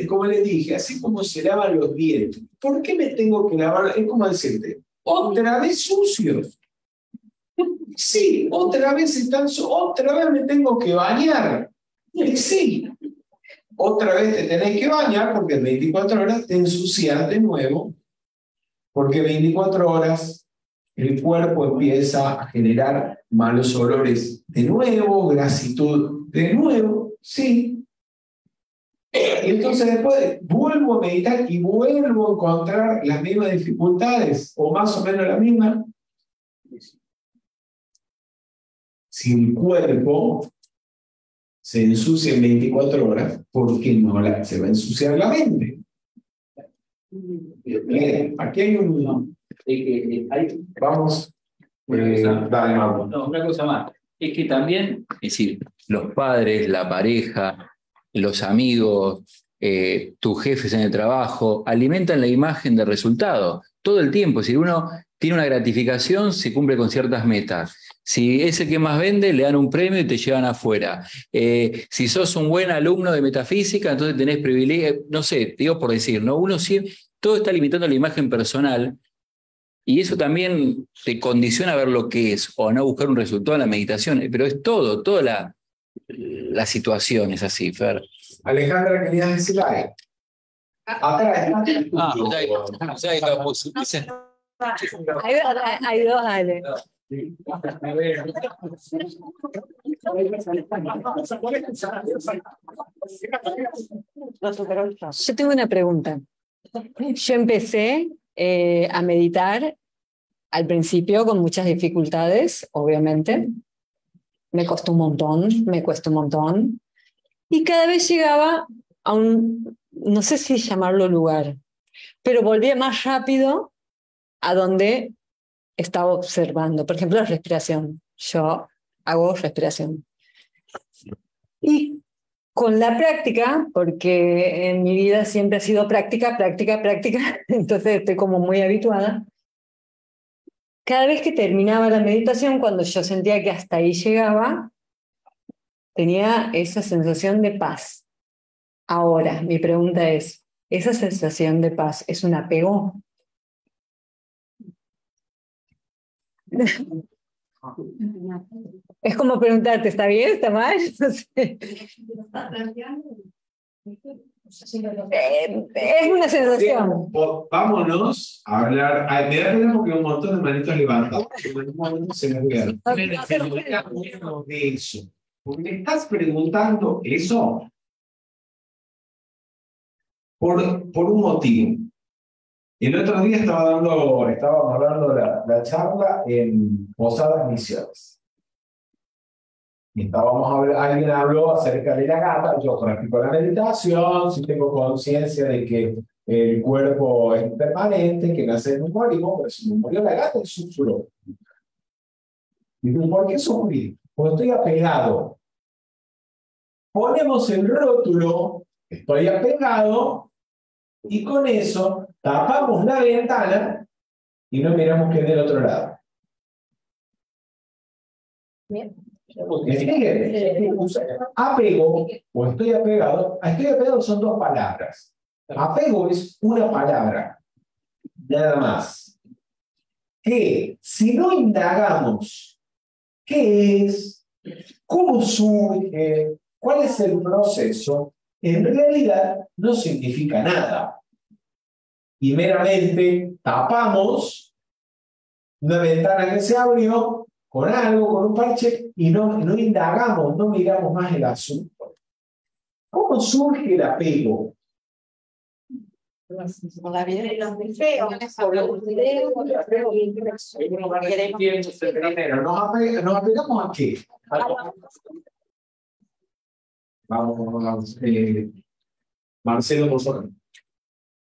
Como les dije, así como se lavan los dientes. ¿Por qué me tengo que lavar? Es como decirte, otra vez sucios. Sí, otra vez otra vez me tengo que bañar. Y sí, otra vez te tenés que bañar porque en 24 horas te ensucias de nuevo. Porque 24 horas el cuerpo empieza a generar malos olores de nuevo, grasitud de nuevo, sí. Y entonces después vuelvo a meditar y vuelvo a encontrar las mismas dificultades, o más o menos las mismas. Si el cuerpo se ensucia en 24 horas, ¿por qué no se va a ensuciar la mente? Bien, aquí hay un... Vamos, dale, Mauro. No, una cosa más. Es que también, es decir, los padres, la pareja, los amigos, tus jefes en el trabajo, alimentan la imagen de resultado todo el tiempo. Si uno tiene una gratificación, se cumple con ciertas metas. Si es el que más vende, le dan un premio y te llevan afuera. Si sos un buen alumno de metafísica, entonces tenés privilegio. No sé, digo por decir, ¿no? Uno siempre, todo está limitando la imagen personal. Y eso también te condiciona a ver lo que es o a no buscar un resultado en la meditación. Pero es toda la situación es así, Fer. Alejandra, ¿querías decir algo? Atrás. Hay dos, dale. Yo tengo una pregunta. Yo empecé a meditar al principio con muchas dificultades, obviamente. Me cuesta un montón. Y cada vez llegaba a un, no sé si llamarlo lugar, pero volvía más rápido a donde estaba observando. Por ejemplo, la respiración. Yo hago respiración. Y con la práctica, porque en mi vida siempre ha sido práctica, entonces estoy como muy habituada, cada vez que terminaba la meditación, cuando yo sentía que hasta ahí llegaba, tenía esa sensación de paz. Ahora, mi pregunta es, ¿esa sensación de paz es un apego? Es como preguntarte, ¿está bien? ¿Está mal? No sé. Es una sensación. Vámonos a hablar. Ay, me da pena porque hay un montón de manitos levantados. En algún momento se me olvidaron. De eso. Porque me estás preguntando eso por un motivo. El otro día estábamos hablando la charla en Posadas Misiones. Y alguien habló acerca de la gata. Yo practico la meditación, si tengo conciencia de que el cuerpo es permanente, que nace en un morimos, pero si me murió la gata, es sufrió. ¿Por qué sufrir? Porque estoy apegado. Ponemos el rótulo, estoy apegado, y con eso tapamos la ventana y no miramos qué hay del otro lado. Bien. Apego o estoy apegado son dos palabras. Apego es una palabra, nada más. Que si no indagamos qué es, cómo surge, cuál es el proceso, en realidad no significa nada. Y meramente tapamos una ventana que se abrió con algo, con un parche, y no indagamos, no miramos más el asunto. ¿Cómo surge el apego? ¿Nos apegamos a qué? Vamos, Marcelo, por favor.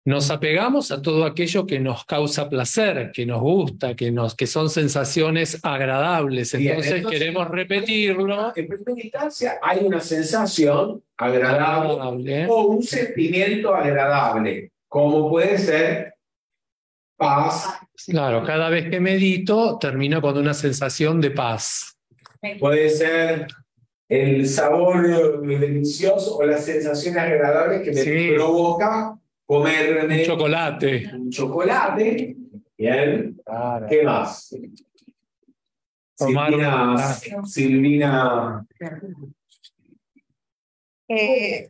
Nos apegamos a todo aquello que nos causa placer, que nos gusta, que son sensaciones agradables. Entonces queremos repetirlo. En primera instancia hay una sensación agradable o un sentimiento agradable, como puede ser paz. Claro, cada vez que medito termino con una sensación de paz. Puede ser el sabor delicioso o las sensaciones agradables que me provoca comerme un chocolate. Un chocolate. Bien. Claro. ¿Qué más? Silvina. Que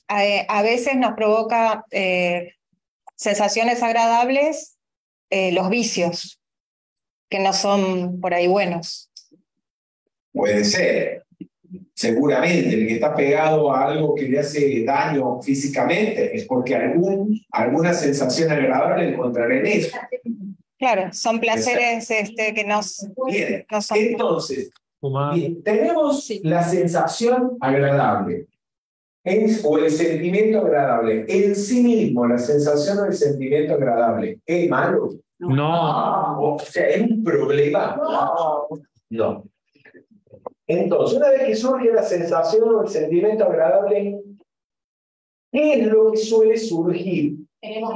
a veces nos provoca sensaciones agradables los vicios, que no son por ahí buenos. Puede ser. Seguramente el que está pegado a algo que le hace daño físicamente es porque alguna sensación agradable encontraré en eso. Claro, son placeres que no son... Entonces, tenemos la sensación agradable o el sentimiento agradable. En sí mismo, la sensación o el sentimiento agradable, ¿es malo? No. O sea, ¿es un problema? No. Entonces, una vez que surge la sensación o el sentimiento agradable, ¿qué es lo que suele surgir? Las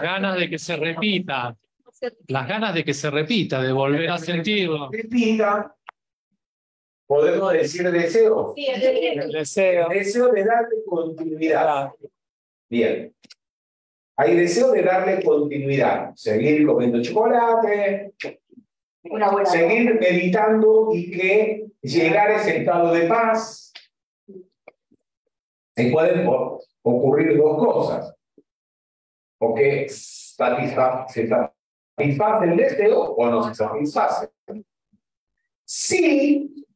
ganas de que se repita. Las ganas de que se repita, de volver a sentirlo. Repita. ¿Podemos decir deseo? Sí, el deseo. El deseo de darle continuidad. Bien. Hay deseo de darle continuidad. Seguir comiendo chocolate. Seguir meditando y que llegar a ese estado de paz. Se pueden ocurrir dos cosas. O que se satisface el deseo o no se satisface. Si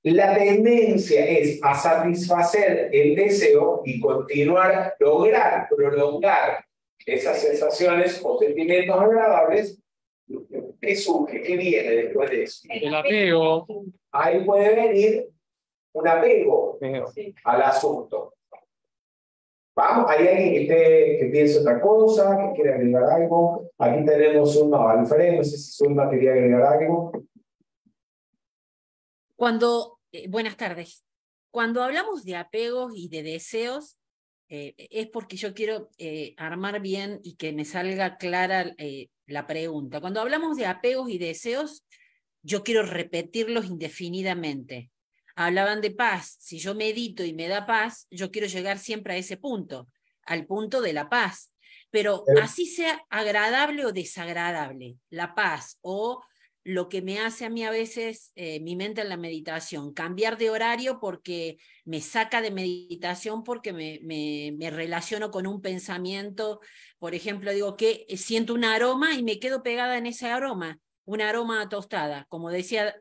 la tendencia es a satisfacer el deseo y continuar, lograr, prolongar esas sensaciones o sentimientos agradables, ¿qué surge? ¿Qué viene después de eso? El apego. Ahí puede venir un apego al asunto. Vamos, hay alguien que piense otra cosa, que quiere agregar algo. Aquí tenemos Alfredo, no sé si Zulma quería agregar algo. Buenas tardes. Cuando hablamos de apegos y de deseos, es porque yo quiero armar bien y que me salga clara la pregunta. Cuando hablamos de apegos y deseos, yo quiero repetirlos indefinidamente. Hablaban de paz. Si yo medito y me da paz, yo quiero llegar siempre a ese punto, al punto de la paz. Pero así sea agradable o desagradable, la paz o lo que me hace a mí a veces mi mente en la meditación, cambiar de horario porque me saca de meditación porque me relaciono con un pensamiento, por ejemplo, digo que siento un aroma y me quedo pegada en ese aroma, un aroma tostada, como decía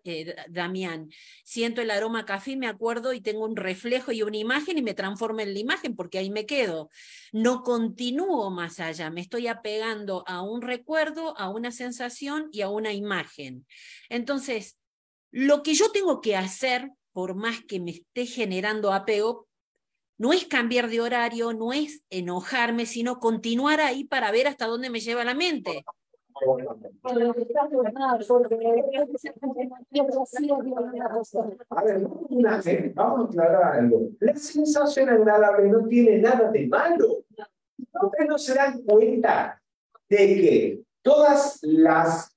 Damián, siento el aroma a café y me acuerdo y tengo un reflejo y una imagen y me transformo en la imagen porque ahí me quedo. No continúo más allá, me estoy apegando a un recuerdo, a una sensación y a una imagen. Entonces, lo que yo tengo que hacer, por más que me esté generando apego, no es cambiar de horario, no es enojarme, sino continuar ahí para ver hasta dónde me lleva la mente. A ver, vamos a aclarar algo. La sensación agradable no tiene nada de malo. Ustedes no se dan cuenta de que todas las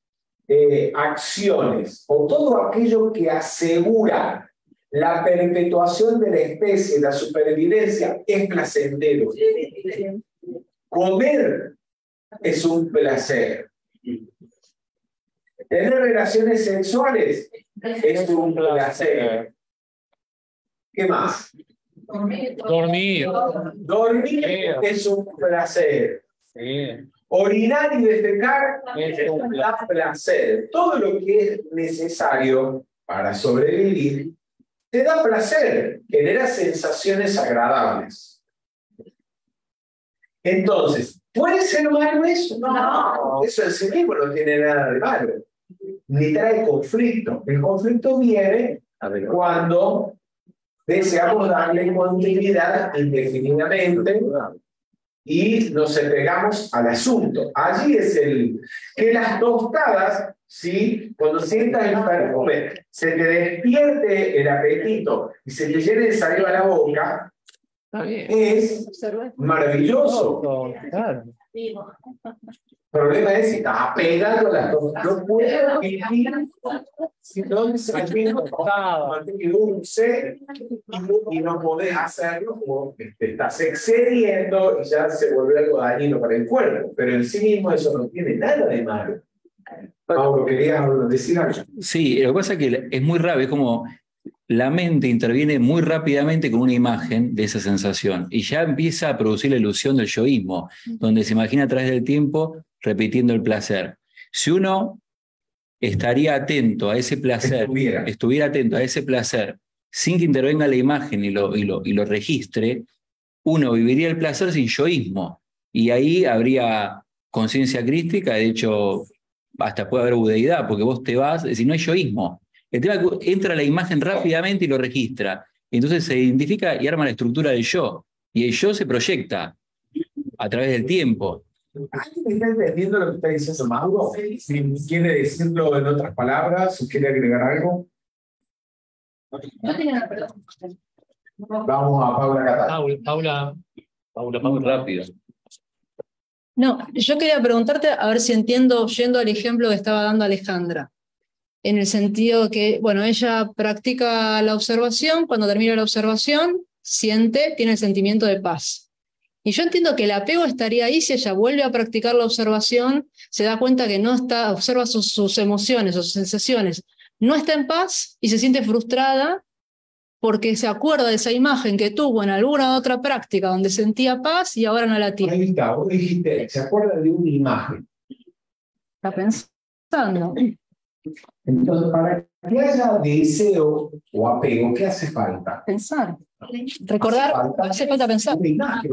acciones o todo aquello que asegura la perpetuación de la especie, la supervivencia, es placentero. Comer es un placer. Tener relaciones sexuales es un placer. ¿Qué más? Dormir. Dormir es un placer. Orinar y defecar es un placer. Todo lo que es necesario para sobrevivir te da placer, genera sensaciones agradables. Entonces, ¿puede ser malo eso? No, eso en sí mismo no tiene nada de malo. Ni trae conflicto. El conflicto viene cuando deseamos darle continuidad indefinidamente y nos entregamos al asunto. Allí es que las tostadas, ¿sí? Cuando sientas el perfume, se te despierte el apetito y se te llene de saliva la boca, es maravilloso. Claro. El problema es si estás apegado a las cosas. No puedo vivir si no se dulce y no podés hacerlo como te estás excediendo y ya se vuelve algo dañino para el cuerpo. Pero en sí mismo eso no tiene nada de malo. Pablo, ¿querías decir algo? Sí, lo que pasa es que es muy rápido, es como la mente interviene muy rápidamente con una imagen de esa sensación y ya empieza a producir la ilusión del yoísmo, donde se imagina a través del tiempo repitiendo el placer. Si uno estaría atento a ese placer, estuviera atento a ese placer, sin que intervenga la imagen y lo registre, uno viviría el placer sin yoísmo. Y ahí habría conciencia crística, de hecho, hasta puede haber budeidad, porque vos te vas, es decir, no hay yoísmo. El tema es que entra la imagen rápidamente y lo registra. Entonces se identifica y arma la estructura del yo. Y el yo se proyecta a través del tiempo. ¿Alguien está entendiendo lo que está diciendo Mauro? ¿Quiere decirlo en otras palabras? ¿O quiere agregar algo? No tiene nada, perdón. Vamos a Paula Catán. Paula, rápido. No, yo quería preguntarte, a ver si entiendo, yendo al ejemplo que estaba dando Alejandra, en el sentido que, bueno, ella practica la observación, cuando termina la observación, siente, tiene el sentimiento de paz. Y yo entiendo que el apego estaría ahí si ella vuelve a practicar la observación, se da cuenta que no está, observa sus emociones o sus sensaciones, no está en paz y se siente frustrada porque se acuerda de esa imagen que tuvo en alguna otra práctica donde sentía paz y ahora no la tiene. Ahí está, vos dijiste, se acuerda de una imagen. Está pensando. Entonces, para que haya deseo o apego, ¿qué hace falta? Pensar. Recordar, hace falta pensar. Una imagen,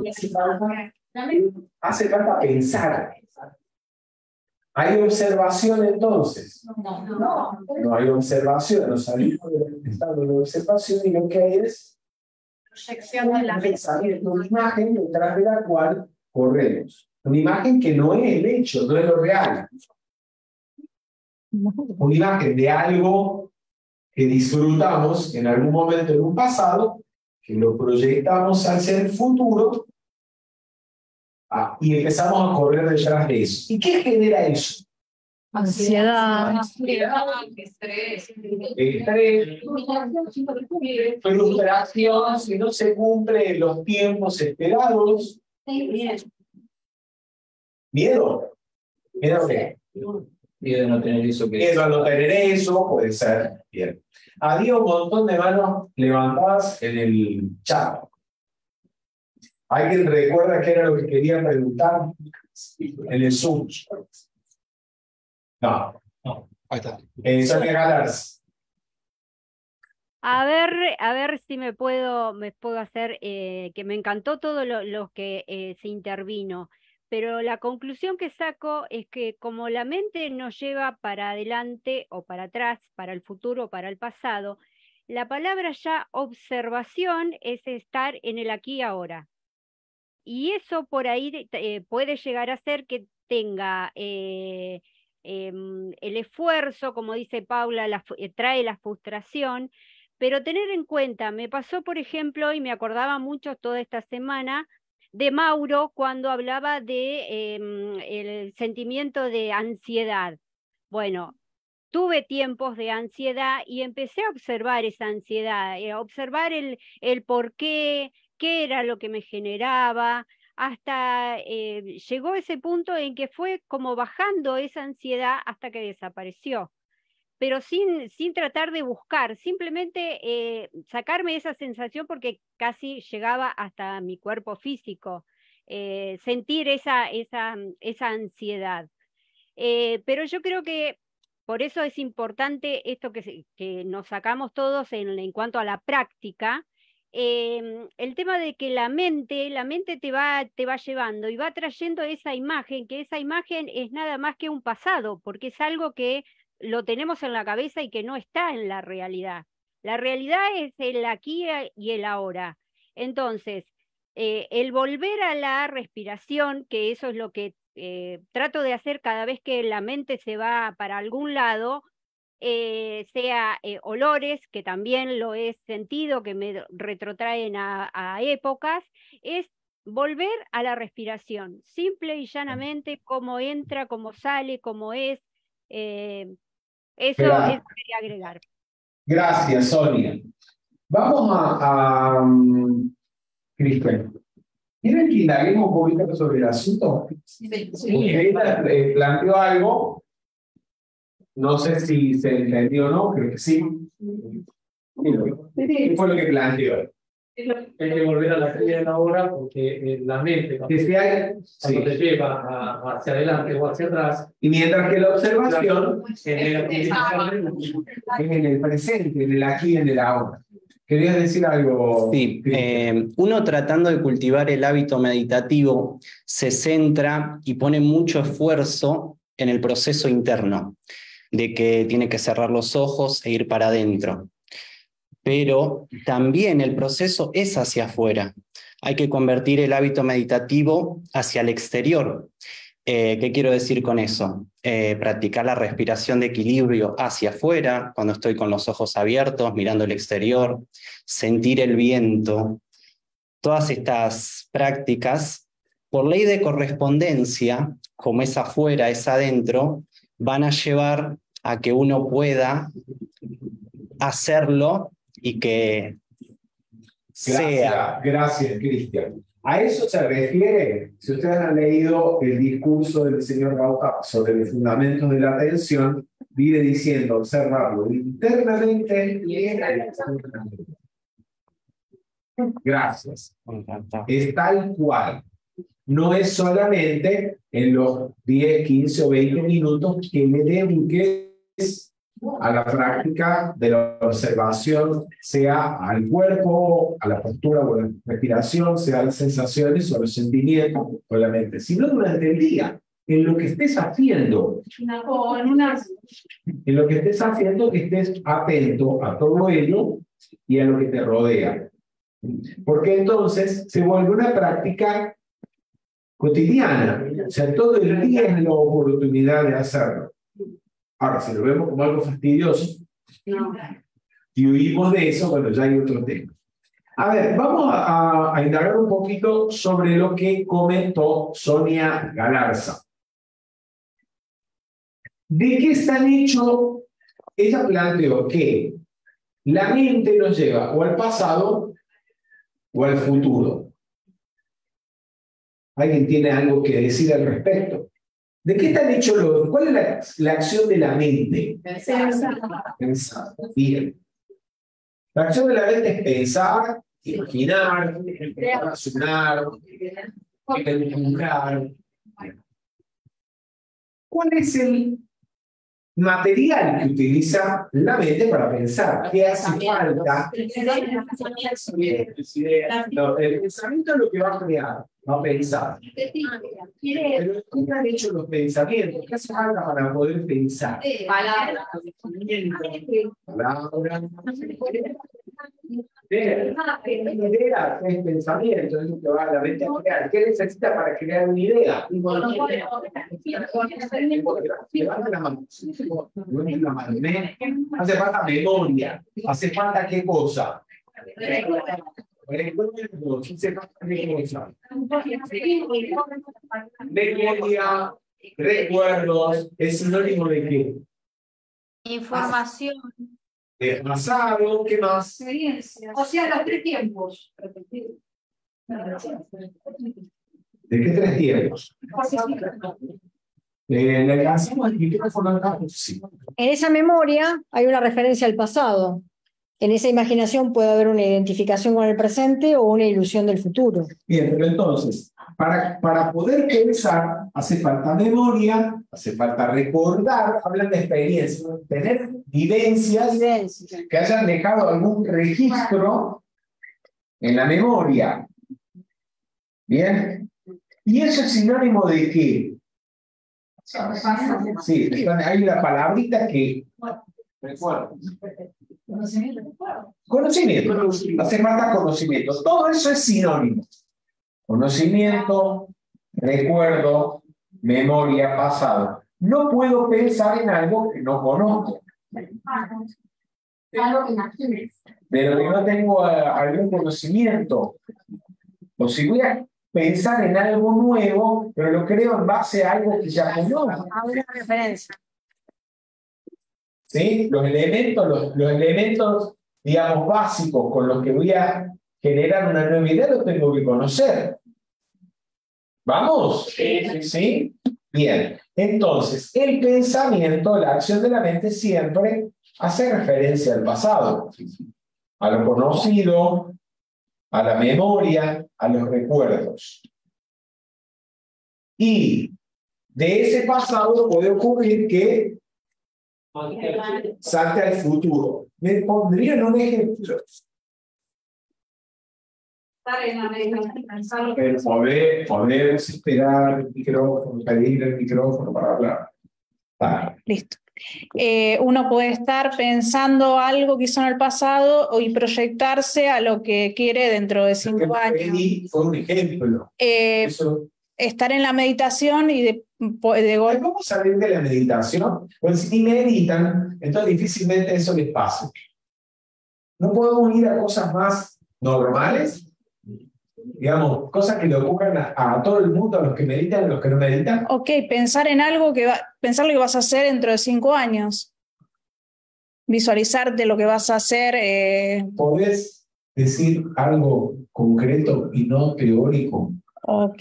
hace falta pensar. ¿Hay observación entonces? No hay observación, no salimos del estado de observación y lo que hay es proyección de la pensamiento, una imagen detrás de la cual corremos. Una imagen que no es el hecho, no es lo real. Una imagen de algo que disfrutamos en algún momento en un pasado, que lo proyectamos hacia el futuro y empezamos a correr detrás de eso. ¿Y qué genera eso? Ansiedad. Estrés. Frustración si no se cumplen los tiempos esperados. Miedo. ¿Miedo a qué? Miedo a no tener eso. Miedo a no tener eso, puede ser. Bien. Había un montón de manos levantadas en el chat. ¿Alguien recuerda qué era lo que quería preguntar en el Zoom? No. Ahí está. Sonia Galars. A ver si me puedo hacer, que me encantó todo lo que se intervino, pero la conclusión que saco es que como la mente nos lleva para adelante o para atrás, para el futuro o para el pasado, la palabra ya observación es estar en el aquí y ahora. Y eso por ahí puede llegar a ser que tenga el esfuerzo, como dice Paula, trae la frustración, pero tener en cuenta, me pasó por ejemplo, y me acordaba mucho toda esta semana, de Mauro cuando hablaba de el sentimiento de ansiedad. Bueno, tuve tiempos de ansiedad y empecé a observar esa ansiedad, a observar el por qué era lo que me generaba, hasta llegó ese punto en que fue como bajando esa ansiedad hasta que desapareció. Pero sin tratar de buscar, simplemente sacarme esa sensación porque casi llegaba hasta mi cuerpo físico, sentir esa ansiedad. Pero yo creo que por eso es importante esto que nos sacamos todos en cuanto a la práctica, el tema de que la mente te va llevando y va trayendo esa imagen, que esa imagen es nada más que un pasado, porque es algo que lo tenemos en la cabeza y que no está en la realidad. La realidad es el aquí y el ahora. Entonces, el volver a la respiración, que eso es lo que trato de hacer cada vez que la mente se va para algún lado, sea olores, que también lo he sentido, que me retrotraen a épocas, es volver a la respiración, simple y llanamente, cómo entra, cómo sale, cómo es. Eso quería agregar. Gracias, Sonia. Vamos a Cristian. ¿Quieren que indaguemos un poquito sobre el asunto? Sí. Porque ella planteó algo, no sé si se entendió o no, creo que sí. ¿Qué fue lo que planteó? Hay que volver a la teoría de la hora porque la mente cuando te lleva hacia adelante o hacia atrás. Y mientras que la observación es en el presente, en el aquí y en el ahora. ¿Querías decir algo? Sí, uno tratando de cultivar el hábito meditativo se centra y pone mucho esfuerzo en el proceso interno, de que tiene que cerrar los ojos e ir para adentro. Pero también el proceso es hacia afuera. Hay que convertir el hábito meditativo hacia el exterior. ¿Qué quiero decir con eso? Practicar la respiración de equilibrio hacia afuera, cuando estoy con los ojos abiertos, mirando el exterior, sentir el viento. Todas estas prácticas, por ley de correspondencia, como es afuera, es adentro, van a llevar a que uno pueda hacerlo y que sea. Gracias, Cristian. A eso se refiere, si ustedes han leído el discurso del señor Gauca sobre los fundamentos de la atención, vive diciendo observarlo internamente y externamente. Gracias. Es tal cual. No es solamente en los 10, 15 o 20 minutos que me dediques a la práctica de la observación, sea al cuerpo, a la postura o a la respiración, sea a las sensaciones o a los sentimientos o la mente, sino durante el día, en lo que estés haciendo. En lo que estés haciendo, que estés atento a todo ello y a lo que te rodea. Porque entonces se vuelve una práctica cotidiana. O sea, todo el día es la oportunidad de hacerlo. Ahora, si lo vemos como algo fastidioso y huimos de eso, bueno, ya hay otro tema. A ver, vamos a indagar un poquito sobre lo que comentó Sonia Galarza. ¿De qué están hechos? Ella planteó que la mente nos lleva o al pasado o al futuro. ¿Alguien tiene algo que decir al respecto? ¿De qué están hechos los? ¿Cuál es la acción de la mente? Pensar. Bien. La acción de la mente es pensar, imaginar, razonar, buscar. ¿Cuál es el material que utiliza la mente para pensar? ¿Qué hace falta? No, el pensamiento es lo que va a crear, va a pensar. Pero ¿cómo han hecho los pensamientos? ¿Qué hace falta para poder pensar? Palabras. Idea es pensamiento, es lo que va a la mente a crear. ¿Qué necesita para crear una idea? Levanta la mano. Hace falta memoria. ¿Hace falta qué cosa? Memoria, recuerdos, ¿es sinónimo de qué? Información. De pasado, ¿qué más? O sea, los 3 tiempos. ¿De qué 3 tiempos? ¿Le alcanzamos el micrófono acá? Sí. En esa memoria hay una referencia al pasado. En esa imaginación puede haber una identificación con el presente o una ilusión del futuro. Bien, pero entonces, para poder pensar, hace falta memoria, hace falta recordar, hablan de experiencia, tener vivencias que hayan dejado algún registro en la memoria. Bien, ¿y eso es sinónimo de qué? Sí, hay una palabrita que recuerdo. Conocimiento. Hace falta conocimiento. Todo eso es sinónimo. Conocimiento, recuerdo, memoria, pasado. No puedo pensar en algo que no conozco. Pero que no tengo algún conocimiento. O si voy a pensar en algo nuevo, pero lo creo en base a algo que ya conozco. A una referencia. ¿Sí? Los elementos, digamos, básicos con los que voy a generar una nueva idea los tengo que conocer. ¿Vamos? ¿Sí? Bien. Entonces, el pensamiento, la acción de la mente siempre hace referencia al pasado, a lo conocido, a la memoria, a los recuerdos. Y de ese pasado puede ocurrir que salte al futuro. ¿Me pondrían un ejemplo? Pero poder esperar el micrófono, pedir el micrófono para hablar. Listo. Uno puede estar pensando algo que hizo en el pasado y proyectarse a lo que quiere dentro de 5 años. Fue un ejemplo. Estar en la meditación y de golpe. ¿Cómo salir de la meditación? Pues si meditan, entonces difícilmente eso les pasa. ¿No podemos ir a cosas más normales? Digamos, cosas que le ocurran a todo el mundo, a los que meditan, a los que no meditan. Ok, pensar en algo pensar lo que vas a hacer dentro de 5 años. Visualizarte lo que vas a hacer. ¿Podés decir algo concreto y no teórico? Ok,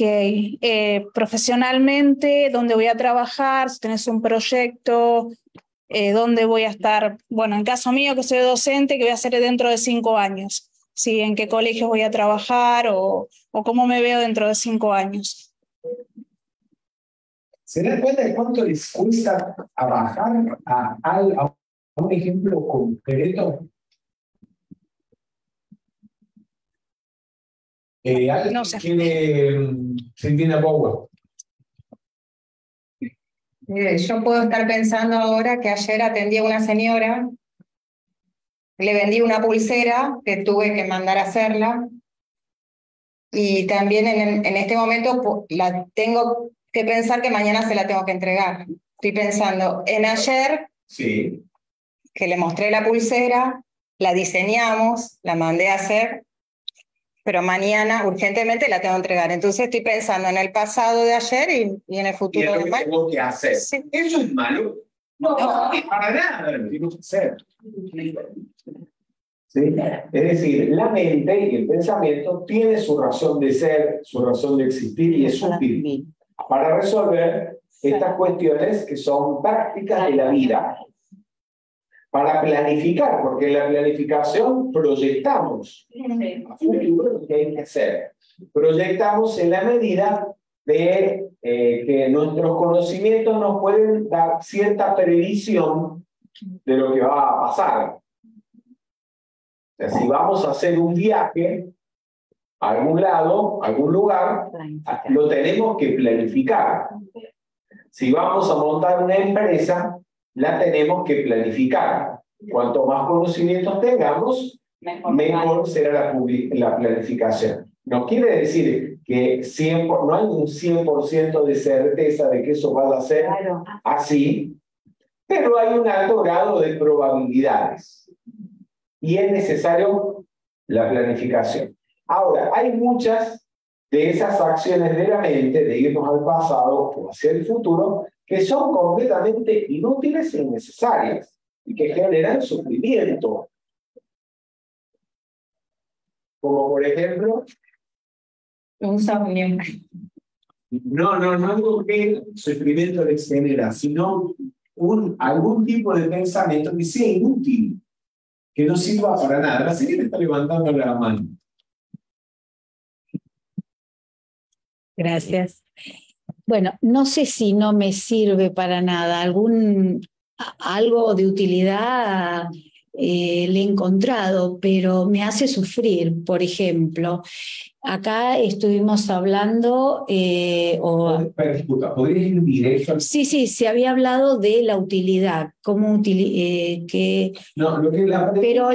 profesionalmente, ¿dónde voy a trabajar? Si tenés un proyecto, ¿dónde voy a estar? Bueno, en caso mío, que soy docente, ¿qué voy a hacer dentro de 5 años? ¿Sí? ¿En qué colegios voy a trabajar o cómo me veo dentro de 5 años? ¿Se dan cuenta de cuánto les cuesta bajar a un ejemplo concreto? ¿Alguien tiene Silvina Bower? Yo puedo estar pensando ahora que ayer atendí a una señora, le vendí una pulsera que tuve que mandar a hacerla y también en este momento la tengo que pensar que mañana se la tengo que entregar. Estoy pensando en ayer, sí, que le mostré la pulsera, la diseñamos, la mandé a hacer, pero mañana urgentemente la tengo que entregar. Entonces estoy pensando en el pasado de ayer y en el futuro y de lo que mañana. tengo que hacer. Sí. ¿Eso es malo? No, para nada lo tenemos que hacer. ¿Sí? Es decir, la mente y el pensamiento tienen su razón de ser, su razón de existir y es útil para resolver estas cuestiones que son prácticas de la vida. Para planificar, porque en la planificación proyectamos a futuro lo que hay que hacer. Proyectamos en la medida de que nuestros conocimientos nos pueden dar cierta previsión de lo que va a pasar. O sea, si vamos a hacer un viaje a algún lado, a algún lugar, lo tenemos que planificar. Si vamos a montar una empresa, la tenemos que planificar. Cuanto más conocimientos tengamos, mejor será la planificación. No quiere decir que no hay un 100% de certeza de que eso vaya a ser así, pero hay un alto grado de probabilidades. Y es necesario la planificación. Ahora, hay muchas de esas acciones de la mente, de irnos al pasado o hacia el futuro, que son completamente inútiles e innecesarias y que generan sufrimiento. Como por ejemplo, un somnio. No digo que sufrimiento les genera, sino algún tipo de pensamiento que sea inútil, que no sirva para nada. La señora está levantando la mano. Gracias. Bueno, no sé si no me sirve para nada. Algo de utilidad le he encontrado, pero me hace sufrir. Por ejemplo, acá estuvimos hablando... Disculpa, ¿podrías ir directo? Sí, se había hablado de la utilidad. Cómo No, lo que pero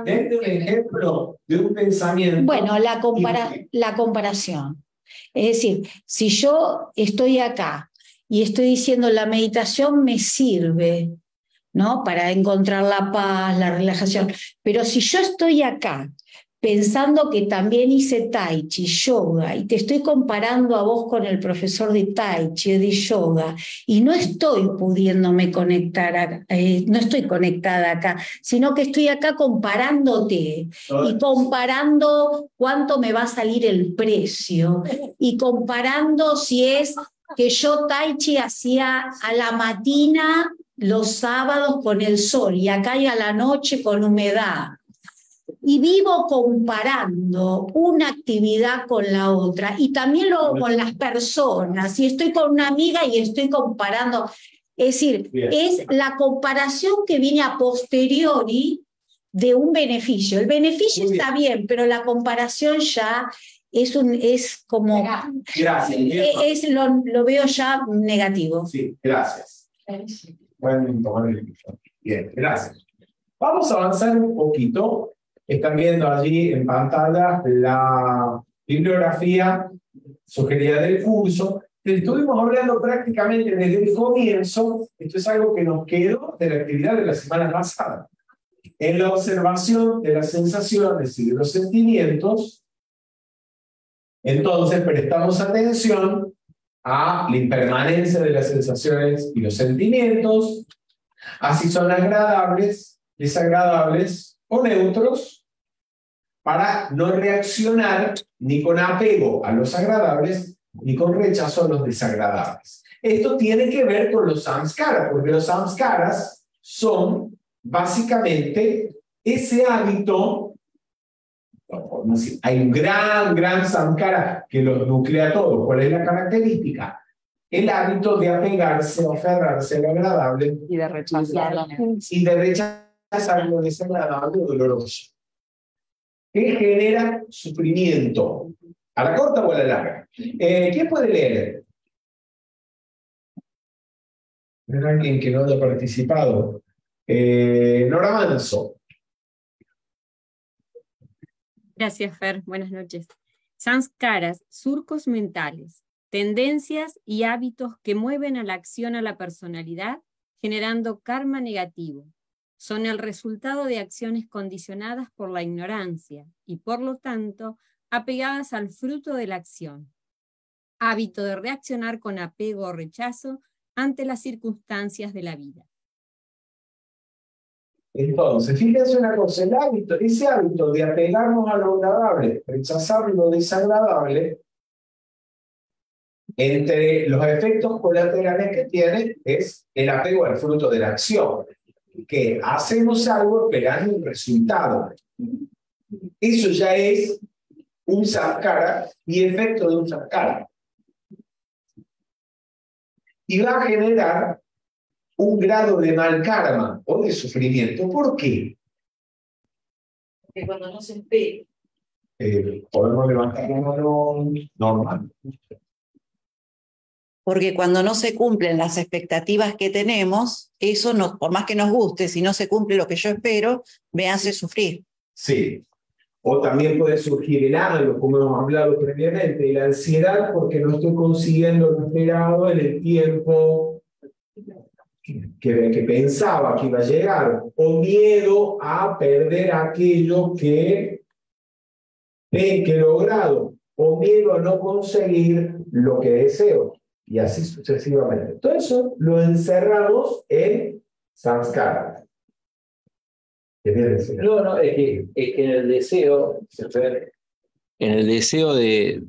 dente un ejemplo de un pensamiento... Bueno, la comparación. Es decir, si yo estoy acá y estoy diciendo la meditación me sirve, ¿no? Para encontrar la paz, la relajación, pero si yo estoy acá pensando que también hice Tai Chi, yoga, y te estoy comparando a vos con el profesor de Tai Chi, de yoga, y no estoy pudiéndome conectar, no estoy conectada acá, sino que estoy acá comparándote, y comparando cuánto me va a salir el precio, y comparando si es que yo Tai Chi hacía a la mañana los sábados con el sol, y acá y a la noche con humedad. Y vivo comparando una actividad con la otra, y también lo hago con las personas, y estoy con una amiga y estoy comparando. Es decir, es la comparación que viene a posteriori de un beneficio. El beneficio está bien, pero la comparación ya es como... Gracias. Lo veo ya negativo. Sí, gracias. Bien, gracias. Vamos a avanzar un poquito. Están viendo allí en pantalla la bibliografía sugerida del curso. Estuvimos hablando prácticamente desde el comienzo. Esto es algo que nos quedó de la actividad de la semana pasada. En la observación de las sensaciones y de los sentimientos, entonces prestamos atención a la impermanencia de las sensaciones y los sentimientos, a si son agradables, desagradables o neutros, para no reaccionar ni con apego a los agradables ni con rechazo a los desagradables. Esto tiene que ver con los samskaras, porque los samskaras son básicamente ese hábito. Hay un gran samskara que los nuclea todos. ¿Cuál es la característica? El hábito de apegarse o aferrarse a lo agradable y de rechazar lo desagradable o doloroso, que genera sufrimiento, a la corta o a la larga. ¿Quién puede leer? ¿No hay alguien que no haya participado? Nora Manso. Gracias, Fer. Buenas noches. Samskaras, surcos mentales, tendencias y hábitos que mueven a la acción a la personalidad, generando karma negativo. Son el resultado de acciones condicionadas por la ignorancia y, por lo tanto, apegadas al fruto de la acción. Hábito de reaccionar con apego o rechazo ante las circunstancias de la vida. Entonces, fíjense una cosa, ese hábito de apegarnos a lo agradable, rechazar lo desagradable, entre los efectos colaterales que tiene es el apego al fruto de la acción, que hacemos algo esperando un resultado. Eso ya es un samskara y efecto de un samskara. Y va a generar un grado de mal karma o de sufrimiento. ¿Por qué? Porque cuando no se espera. Podemos levantar la mano normal. Porque cuando no se cumplen las expectativas que tenemos, eso no, por más que nos guste, si no se cumple lo que yo espero, me hace sufrir. Sí. O también puede surgir el hambre, como hemos hablado previamente, y la ansiedad porque no estoy consiguiendo lo esperado en el tiempo que pensaba que iba a llegar, o miedo a perder aquello que he logrado, o miedo a no conseguir lo que deseo, y así sucesivamente. Todo eso lo encerramos en samskara. No, es que en el deseo, de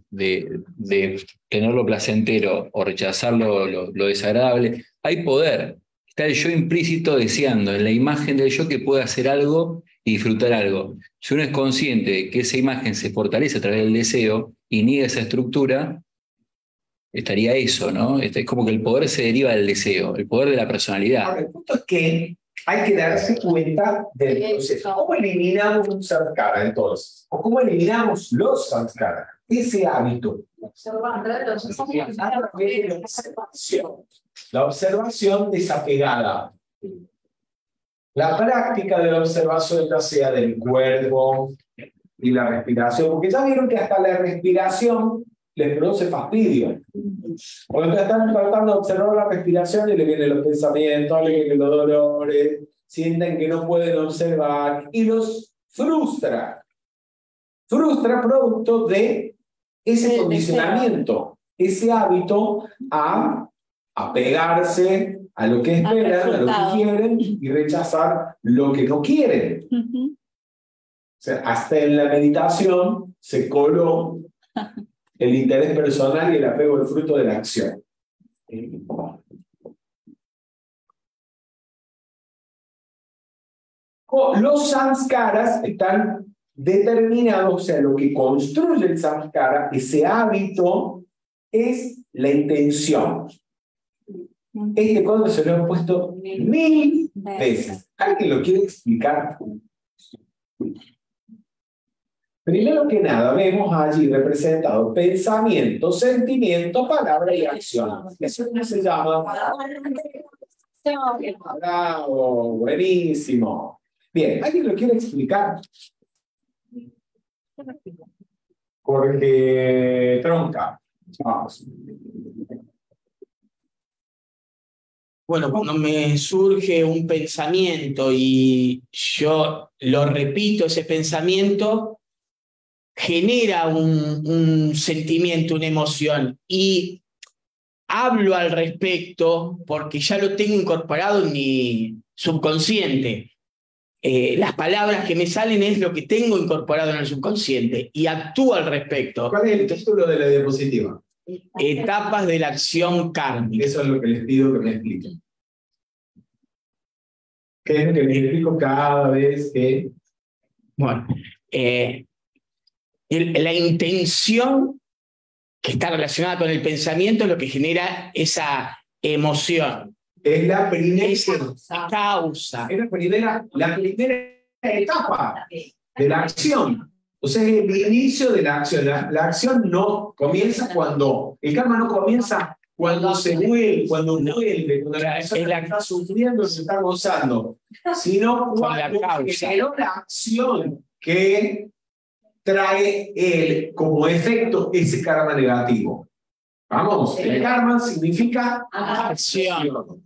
tener lo placentero o rechazar lo desagradable, hay poder. Está el yo implícito deseando, en la imagen del yo que puede hacer algo y disfrutar algo. Si uno es consciente de que esa imagen se fortalece a través del deseo y niega esa estructura, estaría eso, ¿no? Es como que el poder se deriva del deseo, el poder de la personalidad. Ahora, el punto es que hay que darse cuenta del proceso. ¿Cómo eliminamos un samskara entonces? ¿O cómo eliminamos los samskaras? Ese hábito. La observación desapegada. La práctica de la observación, ya sea del cuerpo y la respiración, porque ya vieron que hasta la respiración les produce fastidio. Cuando están tratando de observar la respiración y le vienen los pensamientos, le vienen los dolores, sienten que no pueden observar y los frustra. Frustra producto de ese condicionamiento, ese hábito a apegarse a lo que esperan, a lo que quieren y rechazar lo que no quieren. O sea, hasta en la meditación se coló el interés personal y el apego al fruto de la acción. Los samskaras están determinados, o sea, lo que construye el samskara, ese hábito, es la intención. Este código se lo he puesto 1000 veces. ¿Alguien lo quiere explicar? Primero que nada, vemos allí representado pensamiento, sentimiento, palabra y acción. Eso se llama. Bravo, buenísimo. Bien, ¿alguien lo quiere explicar? Jorge Tronca. Vamos. Bueno, cuando me surge un pensamiento y yo lo repito, ese pensamiento genera un sentimiento, una emoción, y hablo al respecto porque ya lo tengo incorporado en mi subconsciente. Las palabras que me salen es lo que tengo incorporado en el subconsciente y actúo al respecto. ¿Cuál es el título de la diapositiva? Etapas de la acción kármica. Eso es lo que les pido que me expliquen. ¿Qué es lo que me explico cada vez que...? Bueno, la intención que está relacionada con el pensamiento es lo que genera esa emoción. Es la primera causa. Es la primera etapa de la acción. O sea, es el inicio de la acción. La acción no comienza cuando... El karma no comienza cuando se vuelve, cuando la persona está sufriendo y se está gozando, sino cuando generó la acción que trae como efecto ese karma negativo. Vamos, el karma significa acción.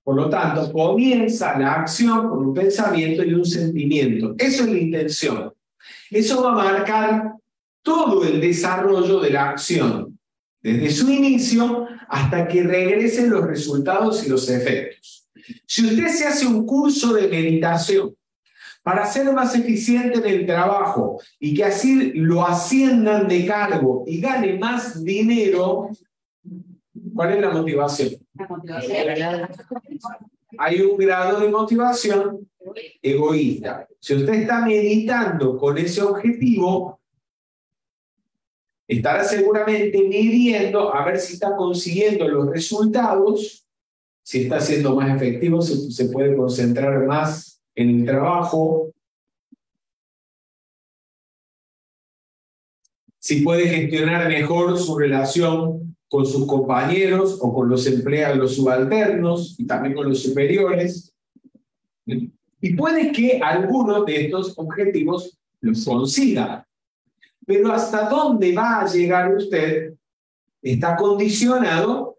Por lo tanto, comienza la acción con un pensamiento y un sentimiento. Eso es la intención. Eso va a marcar todo el desarrollo de la acción, desde su inicio hasta que regresen los resultados y los efectos. Si usted se hace un curso de meditación para ser más eficiente en el trabajo y que así lo asciendan de cargo y gane más dinero, ¿cuál es la motivación? Hay un grado de motivación egoísta. Si usted está meditando con ese objetivo, estará seguramente midiendo a ver si está consiguiendo los resultados, si está siendo más efectivo, si se puede concentrar más en el trabajo, si puede gestionar mejor su relación con sus compañeros o con los empleados, los subalternos y también con los superiores. Y puede que algunos de estos objetivos los consiga. Pero hasta dónde va a llegar usted está condicionado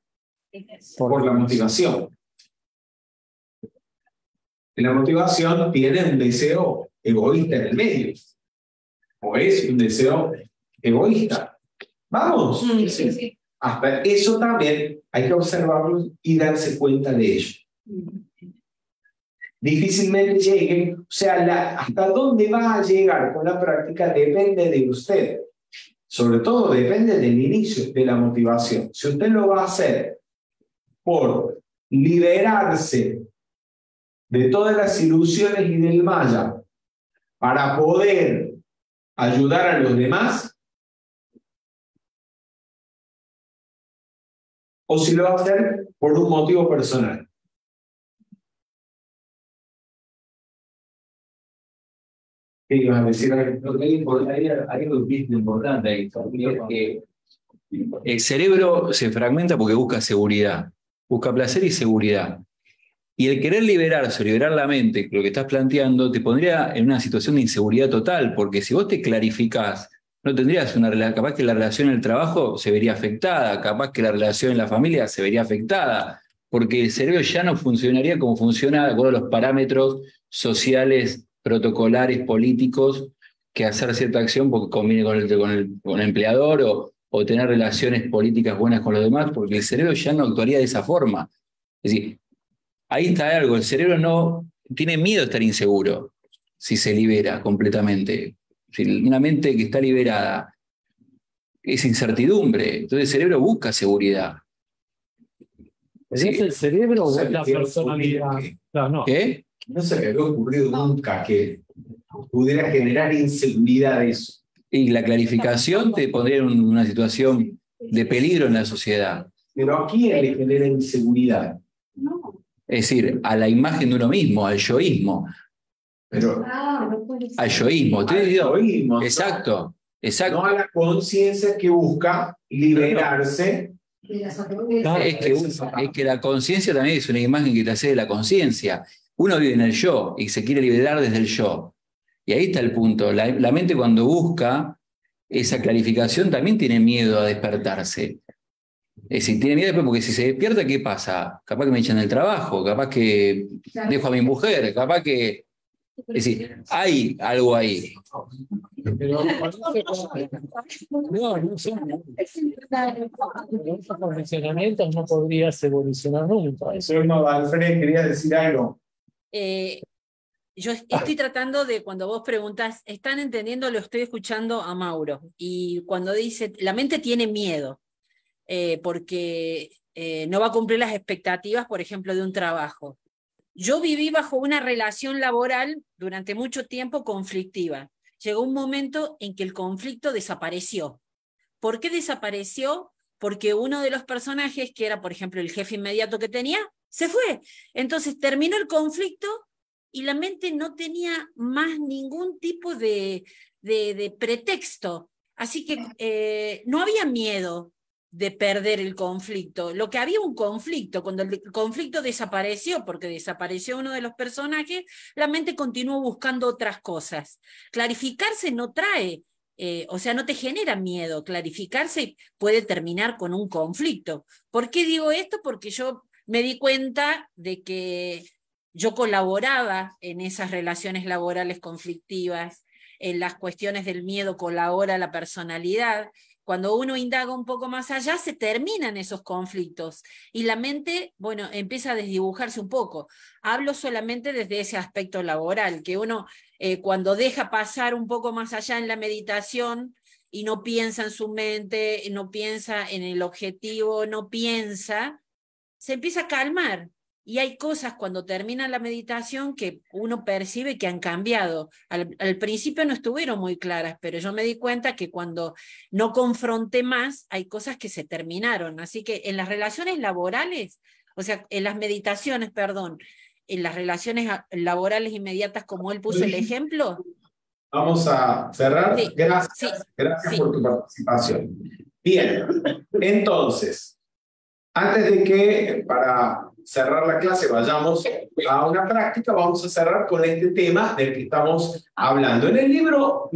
por la motivación. La motivación tiene un deseo egoísta en el medio. O es un deseo egoísta. ¿Vamos? Sí. Hasta eso también hay que observarlo y darse cuenta de ello. Difícilmente llegue, o sea, hasta dónde va a llegar con la práctica depende de usted. Sobre todo depende del inicio de la motivación. Si usted lo va a hacer por liberarse de todas las ilusiones y del maya para poder ayudar a los demás, o si lo va a hacer por un motivo personal. ¿Qué ibas a decir? Hay algo importante ahí, que el cerebro se fragmenta porque busca seguridad, busca placer y seguridad. Y el querer liberarse, liberar la mente, lo que estás planteando, te pondría en una situación de inseguridad total, porque si vos te clarificás, no tendrías una relación, capaz que la relación en el trabajo se vería afectada, capaz que la relación en la familia se vería afectada, porque el cerebro ya no funcionaría como funciona de acuerdo a los parámetros sociales, protocolares, políticos, que hacer cierta acción porque conviene con el empleador o tener relaciones políticas buenas con los demás, porque el cerebro ya no actuaría de esa forma. Es decir, ahí está algo, el cerebro no tiene miedo de estar inseguro si se libera completamente. Si una mente que está liberada es incertidumbre, entonces el cerebro busca seguridad. ¿Es el cerebro o es la personalidad? No. ¿Qué? No se me había ocurrido nunca que pudiera generar inseguridad eso. Y la clarificación te pondría en una situación de peligro en la sociedad. Pero ¿a quién le genera inseguridad? Es decir, a la imagen de uno mismo, al yoísmo. Pero, al yoísmo. Al yoísmo. Exacto, exacto. No a la conciencia que busca liberarse. Es que la conciencia también es una imagen que te hace de la conciencia. Uno vive en el yo y se quiere liberar desde el yo. Y ahí está el punto. La mente cuando busca esa clarificación también tiene miedo a despertarse. Es decir, tiene miedo porque si se despierta, ¿qué pasa? Capaz que me echan del trabajo, capaz que dejo a mi mujer, capaz que... Es decir, hay algo ahí. Pero no son esos condicionamientos no podrías evolucionar nunca. Alfred, quería decir algo. Yo estoy tratando de, cuando vos preguntas, ¿están entendiendo? Lo estoy escuchando a Mauro. Y cuando dice, la mente tiene miedo, porque no va a cumplir las expectativas, por ejemplo, de un trabajo. Yo viví bajo una relación laboral durante mucho tiempo conflictiva. Llegó un momento en que el conflicto desapareció. ¿Por qué desapareció? Porque uno de los personajes, que era, por ejemplo, el jefe inmediato que tenía, se fue. Entonces terminó el conflicto y la mente no tenía más ningún tipo de pretexto. Así que no había miedo de perder el conflicto. Lo que había un conflicto, cuando el conflicto desapareció, porque desapareció uno de los personajes, la mente continuó buscando otras cosas. Clarificarse no trae, o sea, no te genera miedo. Clarificarse puede terminar con un conflicto. ¿Por qué digo esto? Porque yo me di cuenta de que yo colaboraba en esas relaciones laborales conflictivas, en las cuestiones del miedo colabora la personalidad, cuando uno indaga un poco más allá, se terminan esos conflictos y la mente, bueno, empieza a desdibujarse un poco. Hablo solamente desde ese aspecto laboral, que uno cuando deja pasar un poco más allá en la meditación y no piensa en su mente, no piensa en el objetivo, no piensa, se empieza a calmar. Y hay cosas cuando termina la meditación que uno percibe que han cambiado. Al principio no estuvieron muy claras, pero yo me di cuenta que cuando no confronté más, hay cosas que se terminaron. Así que en las relaciones laborales, o sea, en las meditaciones, perdón, en las relaciones laborales inmediatas, como él puso el ejemplo. Vamos a cerrar. Sí, Gracias, gracias por tu participación. Bien, entonces, antes de que para cerrar la clase vayamos a una práctica, vamos a cerrar con este tema del que estamos hablando. En el libro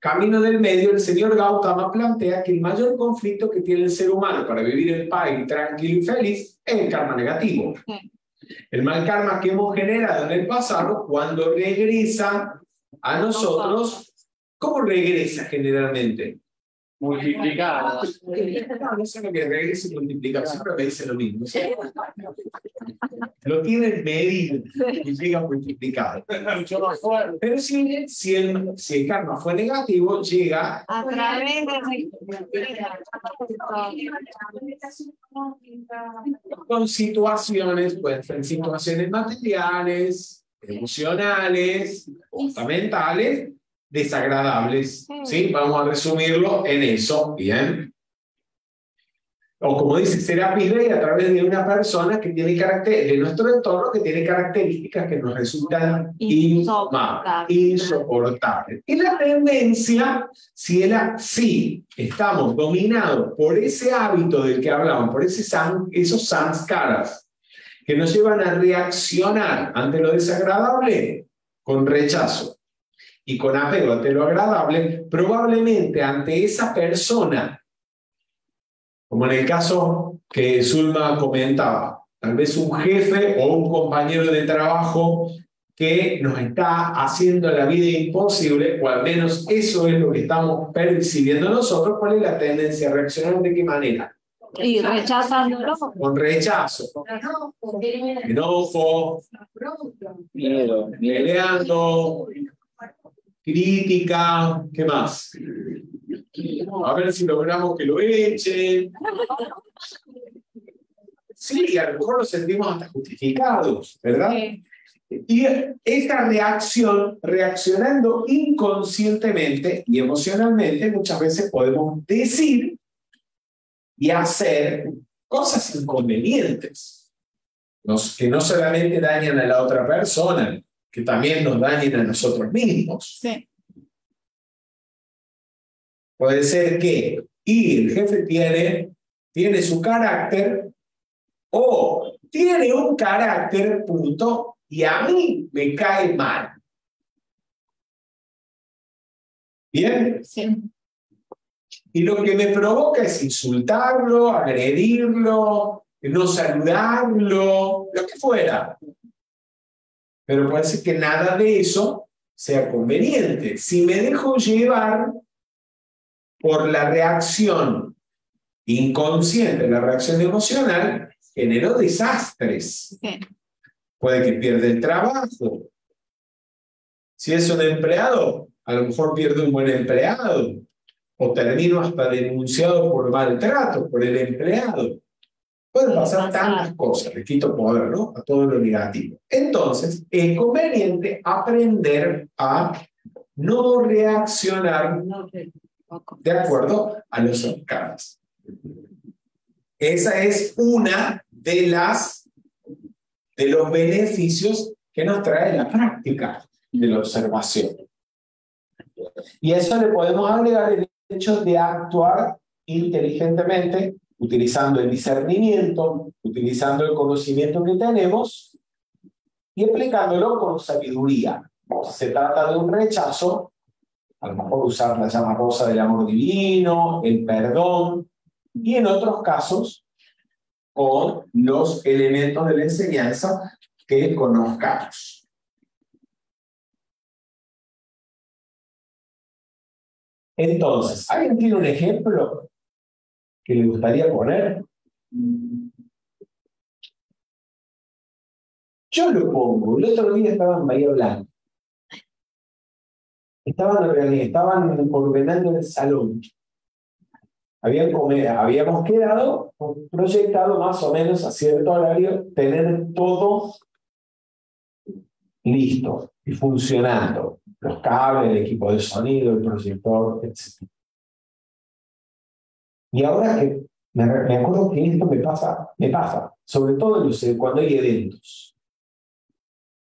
Camino del Medio, el señor Gautama plantea que el mayor conflicto que tiene el ser humano para vivir en paz y tranquilo y feliz es el karma negativo. El mal karma que hemos generado en el pasado, cuando regresa a nosotros, ¿cómo regresa generalmente? Multiplicado. No sé lo que regresa y multiplicado, siempre me dice lo mismo. Lo tienen medido y llega multiplicado. Pero si el karma fue negativo, llega a través con situaciones, pueden ser situaciones materiales, emocionales, mentales, desagradables, ¿sí? Vamos a resumirlo en eso, ¿bien? O como dice Serapis Bey, a través de una persona que tiene de nuestro entorno, que tiene características que nos resultan insoportables. Y la tendencia, si estamos dominados por ese hábito del que hablamos, por esos samskaras, que nos llevan a reaccionar ante lo desagradable con rechazo y con apego ante lo agradable, probablemente ante esa persona, como en el caso que Zulma comentaba, tal vez un jefe o un compañero de trabajo que nos está haciendo la vida imposible, o al menos eso es lo que estamos percibiendo nosotros. ¿Cuál es la tendencia a reaccionar? ¿De qué manera? Y rechazándolo. Con rechazo, enojo, miedo, peleando, crítica, ¿qué más? A ver si logramos que lo echen. Sí, a lo mejor lo sentimos hasta justificados, ¿verdad? Y esta reacción, reaccionando inconscientemente y emocionalmente, muchas veces podemos decir y hacer cosas inconvenientes, que no solamente dañan a la otra persona, que también nos dañen a nosotros mismos. Sí. Puede ser que el jefe tiene su carácter, o tiene un carácter, punto, y a mí me cae mal. ¿Bien? Sí. Y lo que me provoca es insultarlo, agredirlo, no saludarlo, lo que fuera. Pero puede ser que nada de eso sea conveniente. Si me dejo llevar por la reacción inconsciente, la reacción emocional, generó desastres. Sí. Puede que pierda el trabajo. Si es un empleado, a lo mejor pierde un buen empleado. O termino hasta denunciado por maltrato por el empleado. Pueden pasar tantas cosas, le quito poder, ¿no? A todo lo negativo. Entonces, es conveniente aprender a no reaccionar de acuerdo a los samskaras. Esa es una de los beneficios que nos trae la práctica de la observación. Y a eso le podemos agregar el hecho de actuar inteligentemente, utilizando el discernimiento, utilizando el conocimiento que tenemos y aplicándolo con sabiduría. Se trata de un rechazo, a lo mejor usar la llama rosa del amor divino, el perdón, y en otros casos con los elementos de la enseñanza que conozcamos. Entonces, ¿alguien tiene un ejemplo que le gustaría poner? Yo lo pongo. El otro día estaba en Bahía Blanca. Estaban ordenando el salón. Habíamos quedado proyectado más o menos a cierto horario tener todo listo y funcionando. Los cables, el equipo de sonido, el proyector, etc. Y ahora que me acuerdo que esto me pasa, sobre todo cuando hay eventos.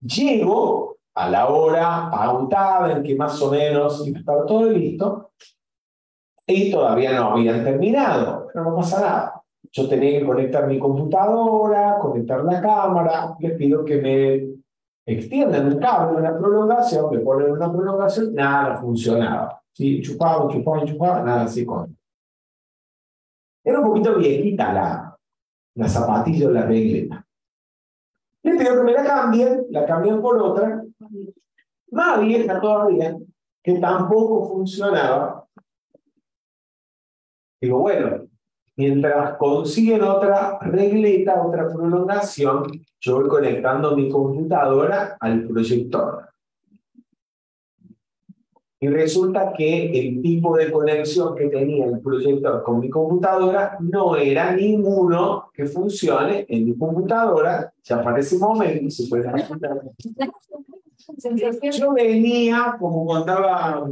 Llego a la hora pautada en que más o menos estaba todo listo y todavía no habían terminado, pero no pasa nada. Yo tenía que conectar mi computadora, conectar la cámara, les pido que me extiendan un cable, una prolongación, me ponen una prolongación, nada funcionaba. ¿Sí? Chupaba, nada así con. Era un poquito viejita la zapatilla o la regleta. Les pido que me la cambien por otra, más vieja todavía, que tampoco funcionaba. Digo, bueno, mientras consiguen otra regleta, otra prolongación, yo voy conectando mi computadora al proyector. Y resulta que el tipo de conexión que tenía el proyector con mi computadora no era ninguno que funcione en mi computadora. Ya para ese momento se puede dar. Yo venía, como contaba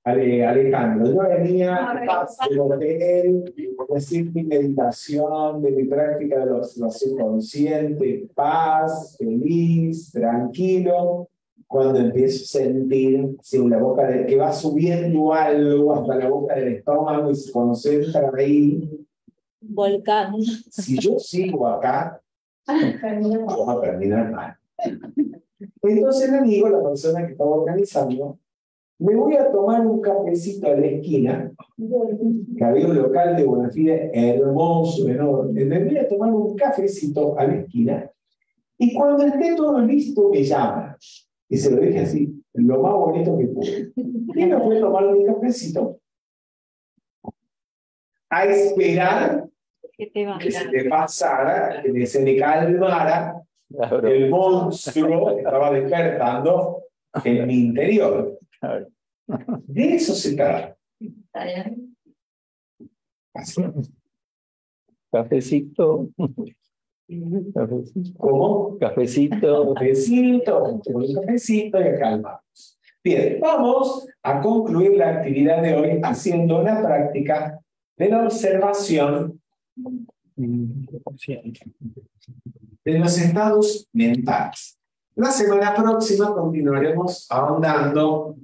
Alejandro, yo venía del hotel, decir mi meditación, de mi práctica de la observación consciente, paz, feliz, tranquilo. Cuando empiezo a sentir la boca que va subiendo algo hasta la boca del estómago y se concentra ahí. Volcán. Si yo sigo acá, vamos a terminar mal. Entonces le digo a la persona que estaba organizando, me voy a tomar un cafecito a la esquina, que había un local de Bonafide hermoso, enorme. Me voy a tomar un cafecito a la esquina y cuando esté todo listo me llama. Y se lo dije así, lo más bonito que pude. Y me fui a tomar mi cafecito a esperar que se te pasara, que se me calmara el monstruo que estaba despertando en mi interior. De eso se trata. Así. Cafecito. ¿Cómo? Cafecito. Cafecito y calmamos. Bien, vamos a concluir la actividad de hoy haciendo una práctica de la observación de los estados mentales. La semana próxima continuaremos ahondando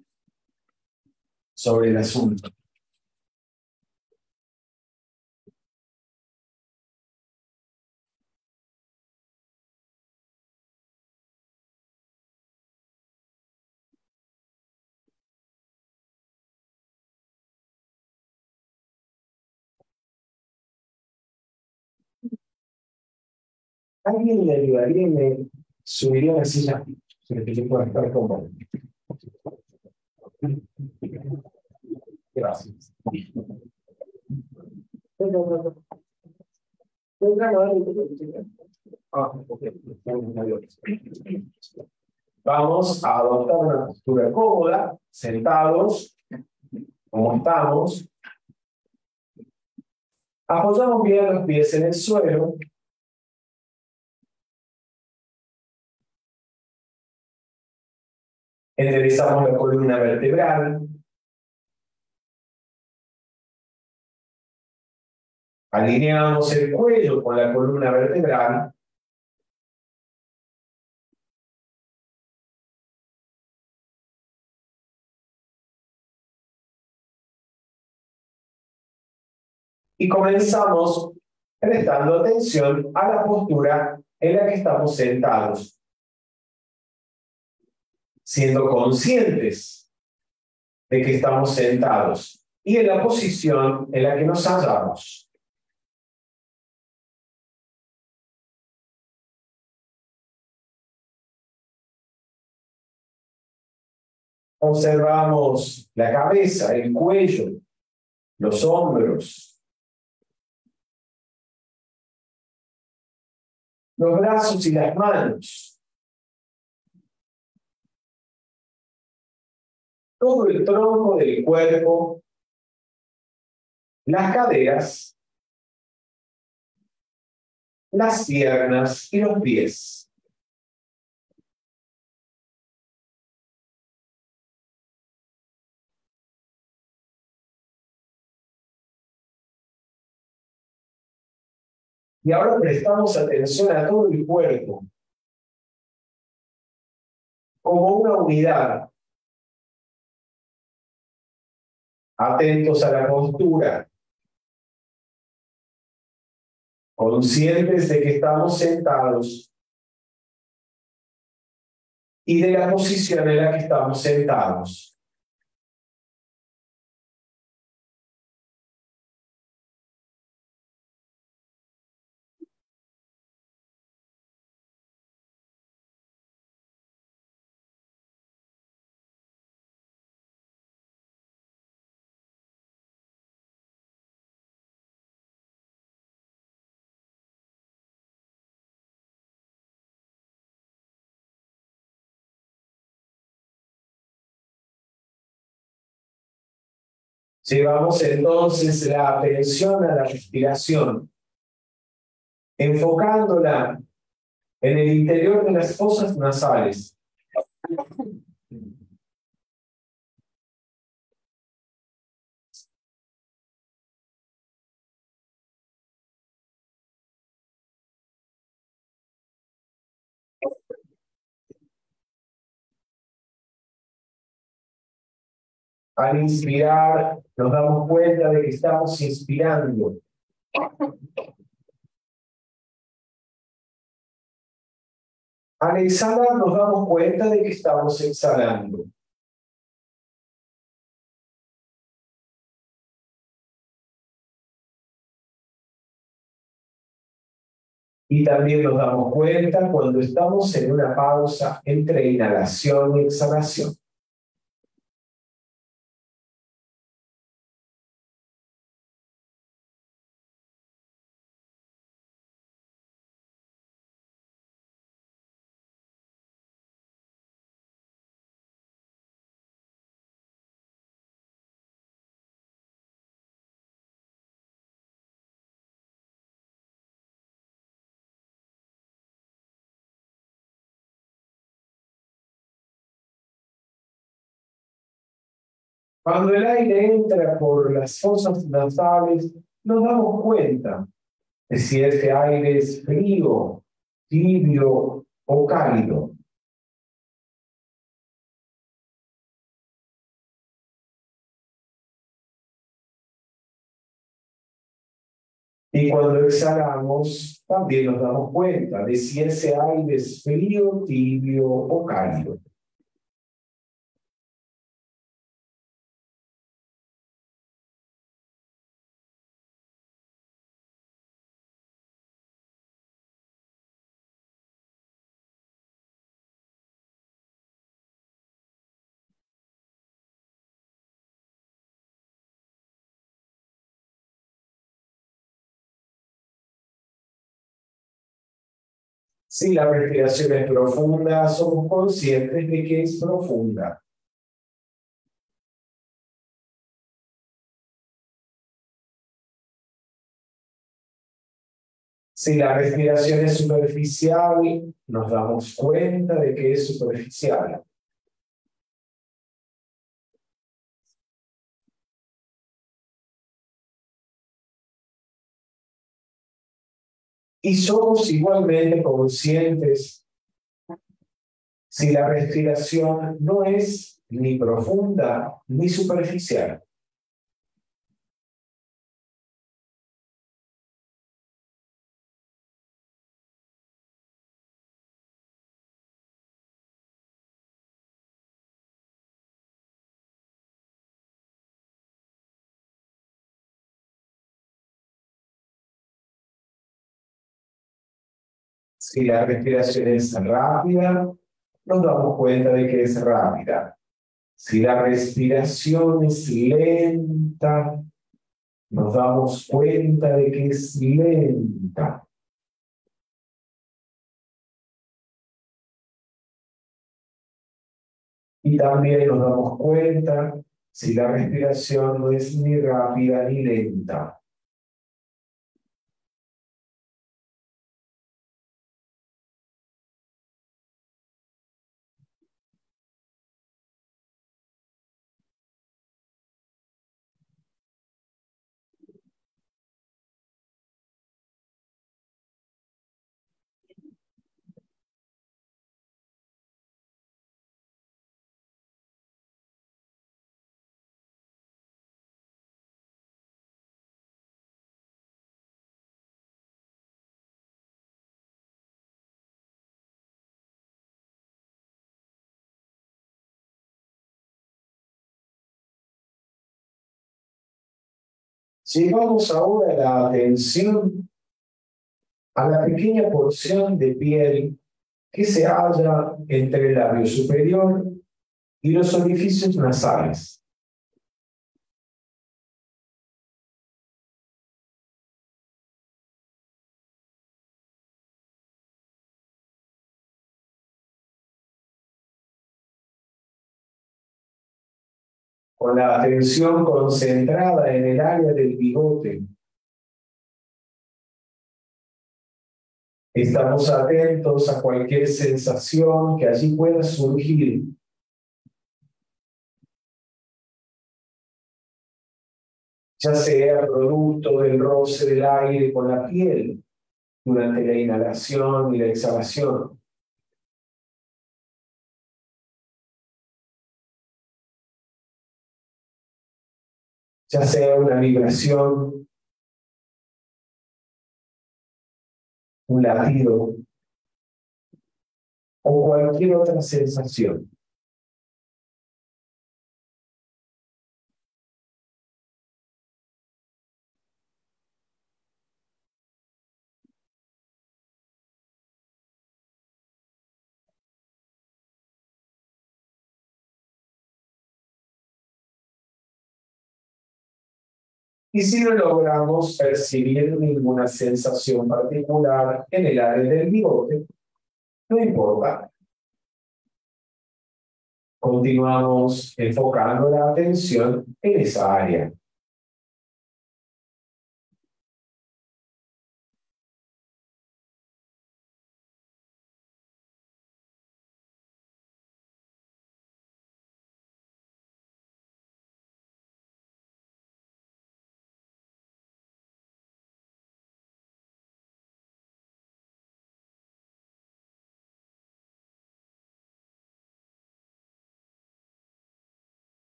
sobre el asunto. ¿Alguien le ayudaría y me subiría a la silla para que yo pueda estar cómodo? Gracias. Vamos a adoptar una postura cómoda, sentados, como estamos. Apoyamos bien los pies en el suelo. Enderezamos la columna vertebral. Alineamos el cuello con la columna vertebral. Y comenzamos prestando atención a la postura en la que estamos sentados, siendo conscientes de que estamos sentados y en la posición en la que nos hallamos. Observamos la cabeza, el cuello, los hombros, los brazos y las manos, todo el tronco del cuerpo, las caderas, las piernas y los pies. Y ahora prestamos atención a todo el cuerpo como una unidad. Atentos a la postura. Conscientes de que estamos sentados y de la posición en la que estamos sentados. Llevamos entonces la atención a la respiración, enfocándola en el interior de las fosas nasales. Al inspirar, nos damos cuenta de que estamos inspirando. Al exhalar, nos damos cuenta de que estamos exhalando. Y también nos damos cuenta cuando estamos en una pausa entre inhalación y exhalación. Cuando el aire entra por las fosas nasales, nos damos cuenta de si ese aire es frío, tibio o cálido. Y cuando exhalamos, también nos damos cuenta de si ese aire es frío, tibio o cálido. Si la respiración es profunda, somos conscientes de que es profunda. Si la respiración es superficial, nos damos cuenta de que es superficial. Y somos igualmente conscientes si la respiración no es ni profunda ni superficial. Si la respiración es rápida, nos damos cuenta de que es rápida. Si la respiración es lenta, nos damos cuenta de que es lenta. Y también nos damos cuenta si la respiración no es ni rápida ni lenta. Llevamos ahora la atención a la pequeña porción de piel que se halla entre el labio superior y los orificios nasales. Con la atención concentrada en el área del bigote, estamos atentos a cualquier sensación que allí pueda surgir. Ya sea producto del roce del aire con la piel durante la inhalación y la exhalación. Ya sea una vibración, un latido o cualquier otra sensación. Y si no logramos percibir ninguna sensación particular en el área del bigote, no importa. Continuamos enfocando la atención en esa área.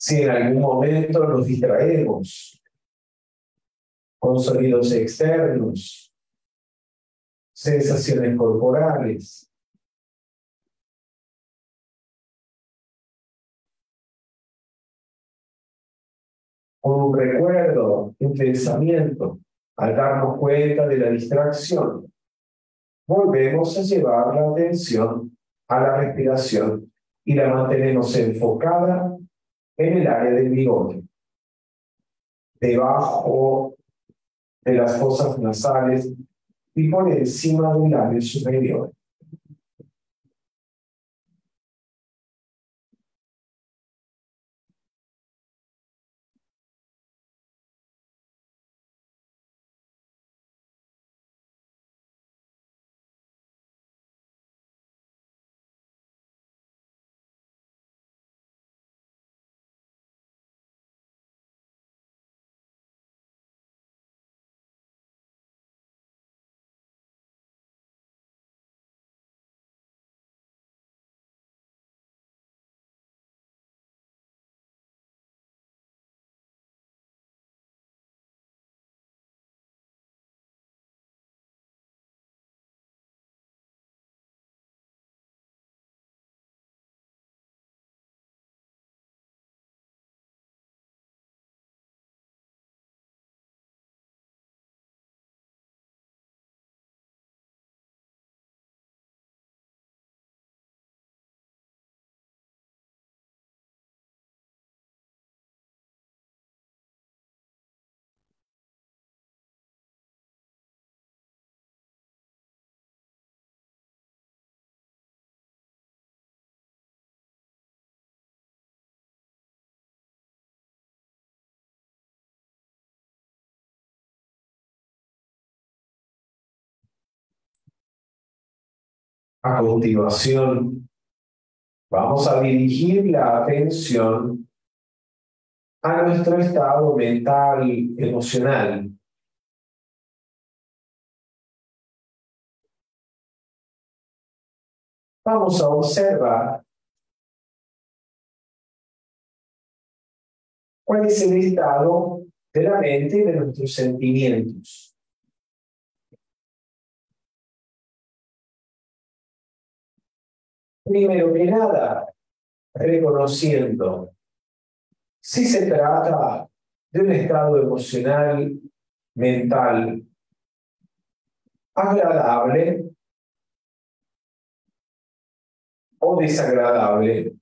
Si en algún momento nos distraemos con sonidos externos, sensaciones corporales, un recuerdo, un pensamiento, al darnos cuenta de la distracción, volvemos a llevar la atención a la respiración y la mantenemos enfocada en el área del bigote, debajo de las fosas nasales y por encima del labio superior. A continuación, vamos a dirigir la atención a nuestro estado mental, emocional. Vamos a observar cuál es el estado de la mente y de nuestros sentimientos. Primero que nada, reconociendo si se trata de un estado emocional, mental, agradable o desagradable.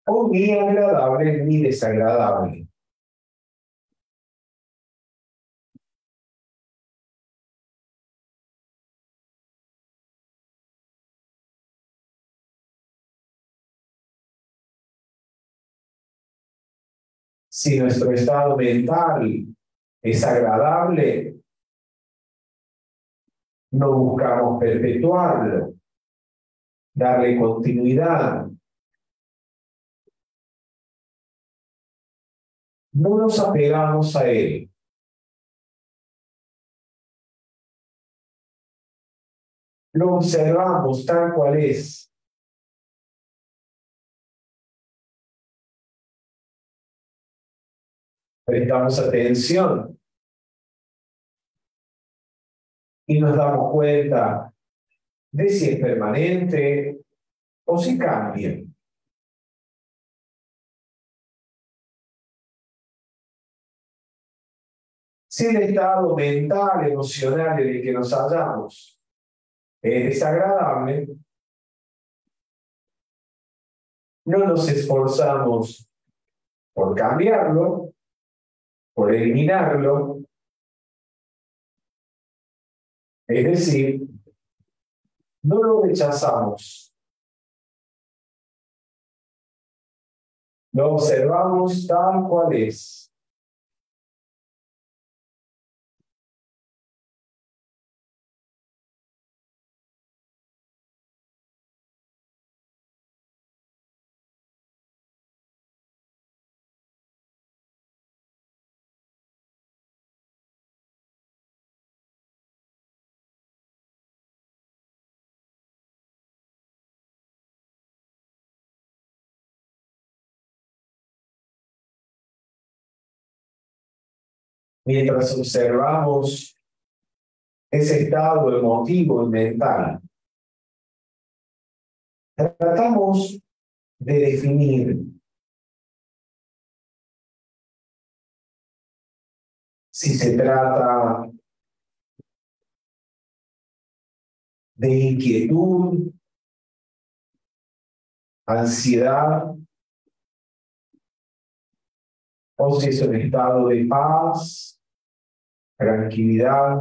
O ni agradable ni desagradable. Si nuestro estado mental es agradable, no buscamos perpetuarlo, darle continuidad. No nos apegamos a él. Lo observamos tal cual es. Prestamos atención y nos damos cuenta de si es permanente o si cambia. Si el estado mental, emocional en el que nos hallamos es desagradable, no nos esforzamos por cambiarlo, por eliminarlo. Es decir, no lo rechazamos. Lo observamos tal cual es. Mientras observamos ese estado emotivo y mental, tratamos de definir si se trata de inquietud, ansiedad, o si es un estado de paz, tranquilidad.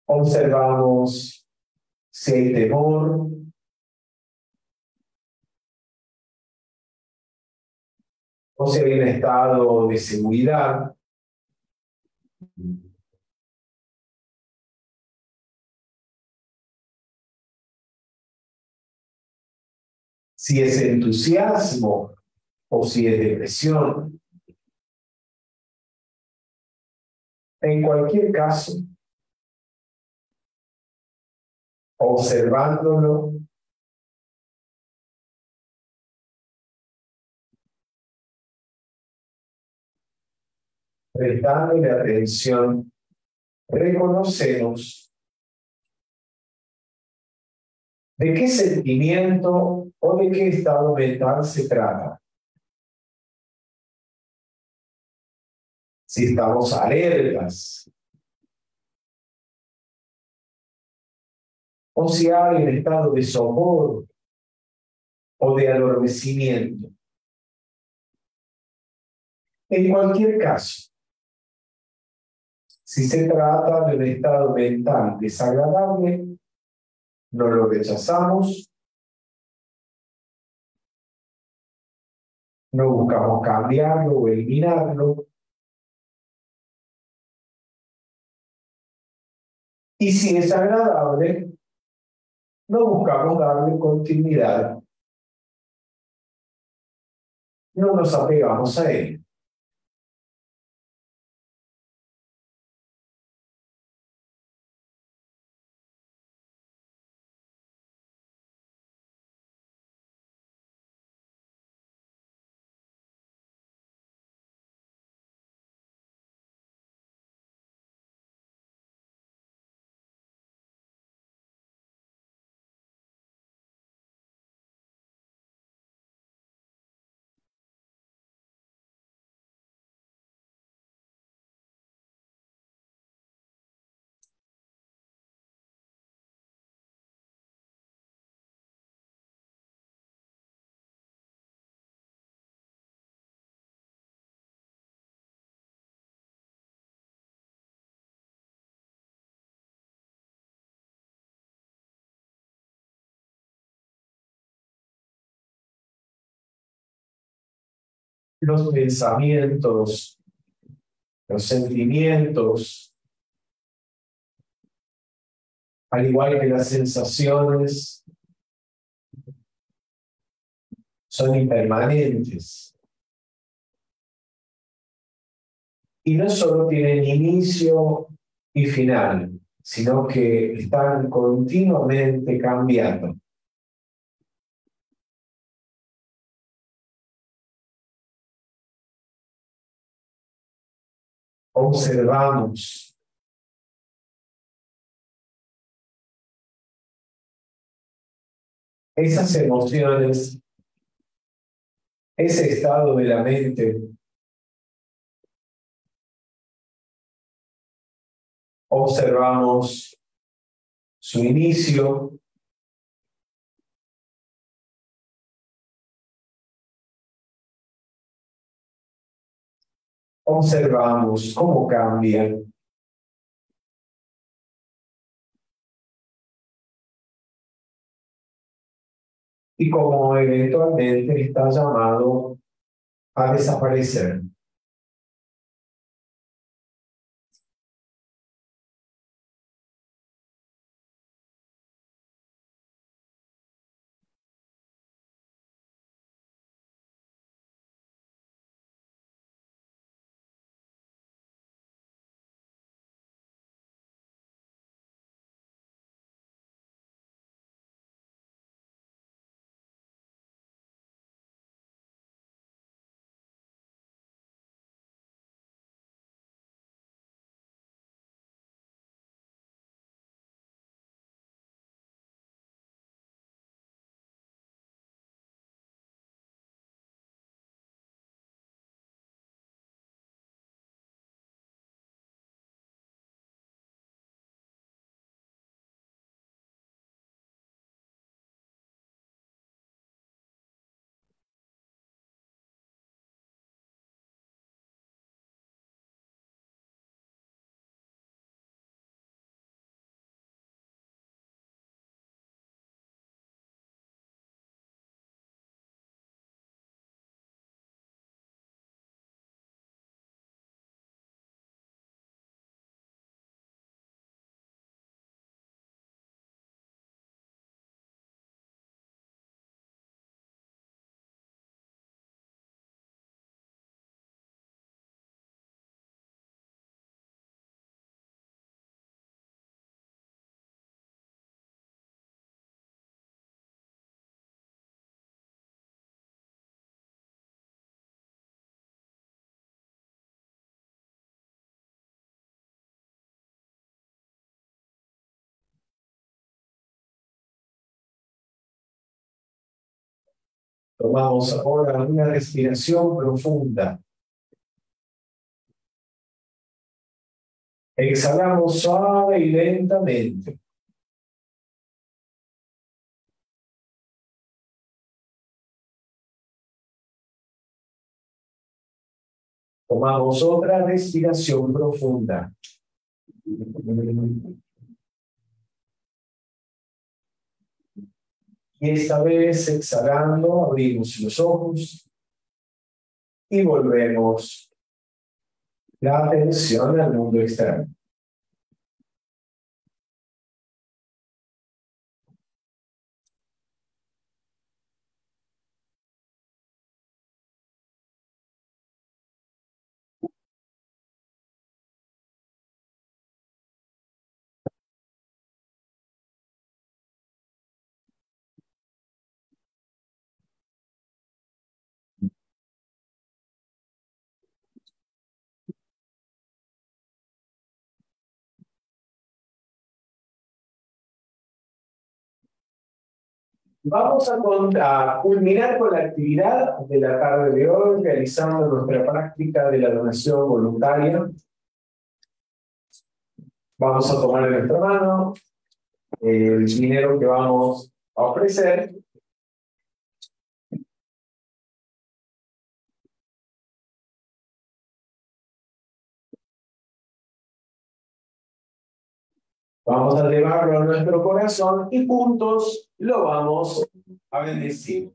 Observamos si hay temor, o si hay un estado de seguridad. Si es entusiasmo o si es depresión. En cualquier caso, observándolo, prestándole atención, reconocemos de qué sentimiento o de qué estado mental se trata. Si estamos alertas, o si hay un estado de sopor o de adormecimiento. En cualquier caso, si se trata de un estado mental desagradable, no lo rechazamos, No buscamos cambiarlo o eliminarlo. Y si es agradable, no buscamos darle continuidad. No nos apegamos a él. Los pensamientos, los sentimientos, al igual que las sensaciones, son impermanentes. Y no solo tienen inicio y final, sino que están continuamente cambiando. Observamos esas emociones, ese estado de la mente. Observamos su inicio, observamos cómo cambian. Y cómo eventualmente está llamado a desaparecer. Tomamos ahora una respiración profunda. Exhalamos suave y lentamente. Tomamos otra respiración profunda. Y esta vez, exhalando, abrimos los ojos y volvemos la atención al mundo externo. Vamos a culminar con la actividad de la tarde de hoy, realizando nuestra práctica de la donación voluntaria. Vamos a tomar en nuestra mano el dinero que vamos a ofrecer. Vamos a llevarlo a nuestro corazón y juntos lo vamos a bendecir.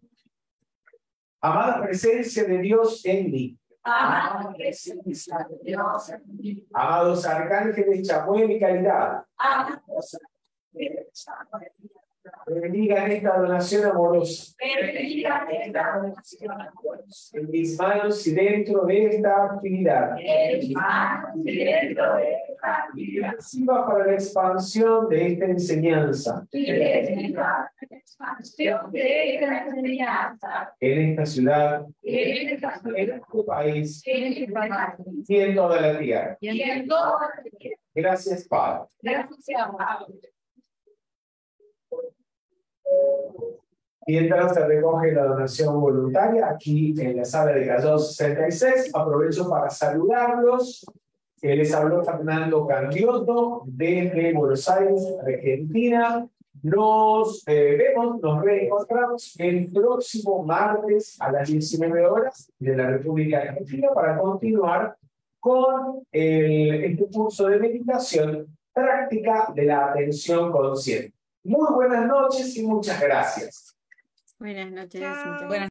Amada presencia de Dios en mí. Amada presencia de Dios en mí. Amados arcángeles Chamuel y Caridad. Amados arcángeles Chamuel y Caridad. Bendigan esta donación amorosa. Bendigan esta donación amorosa. En mis manos y dentro de esta actividad. En mis manos y dentro de esta actividad. Sirva para la expansión de esta enseñanza. Y la expansión de esta enseñanza. En esta ciudad. En esta ciudad. En este país. En este país. Y en toda la tierra. Y en toda la tierra. Gracias, Padre. Gracias, Padre. Mientras se recoge la donación voluntaria aquí en la sala de Callao 66, aprovecho para saludarlos. Les habló Fernando Candioto desde Buenos Aires, Argentina. Nos reencontramos el próximo martes a las 19 horas de la República Argentina para continuar con este curso de meditación práctica de la atención consciente. Muy buenas noches y muchas gracias. Buenas noches. Buenas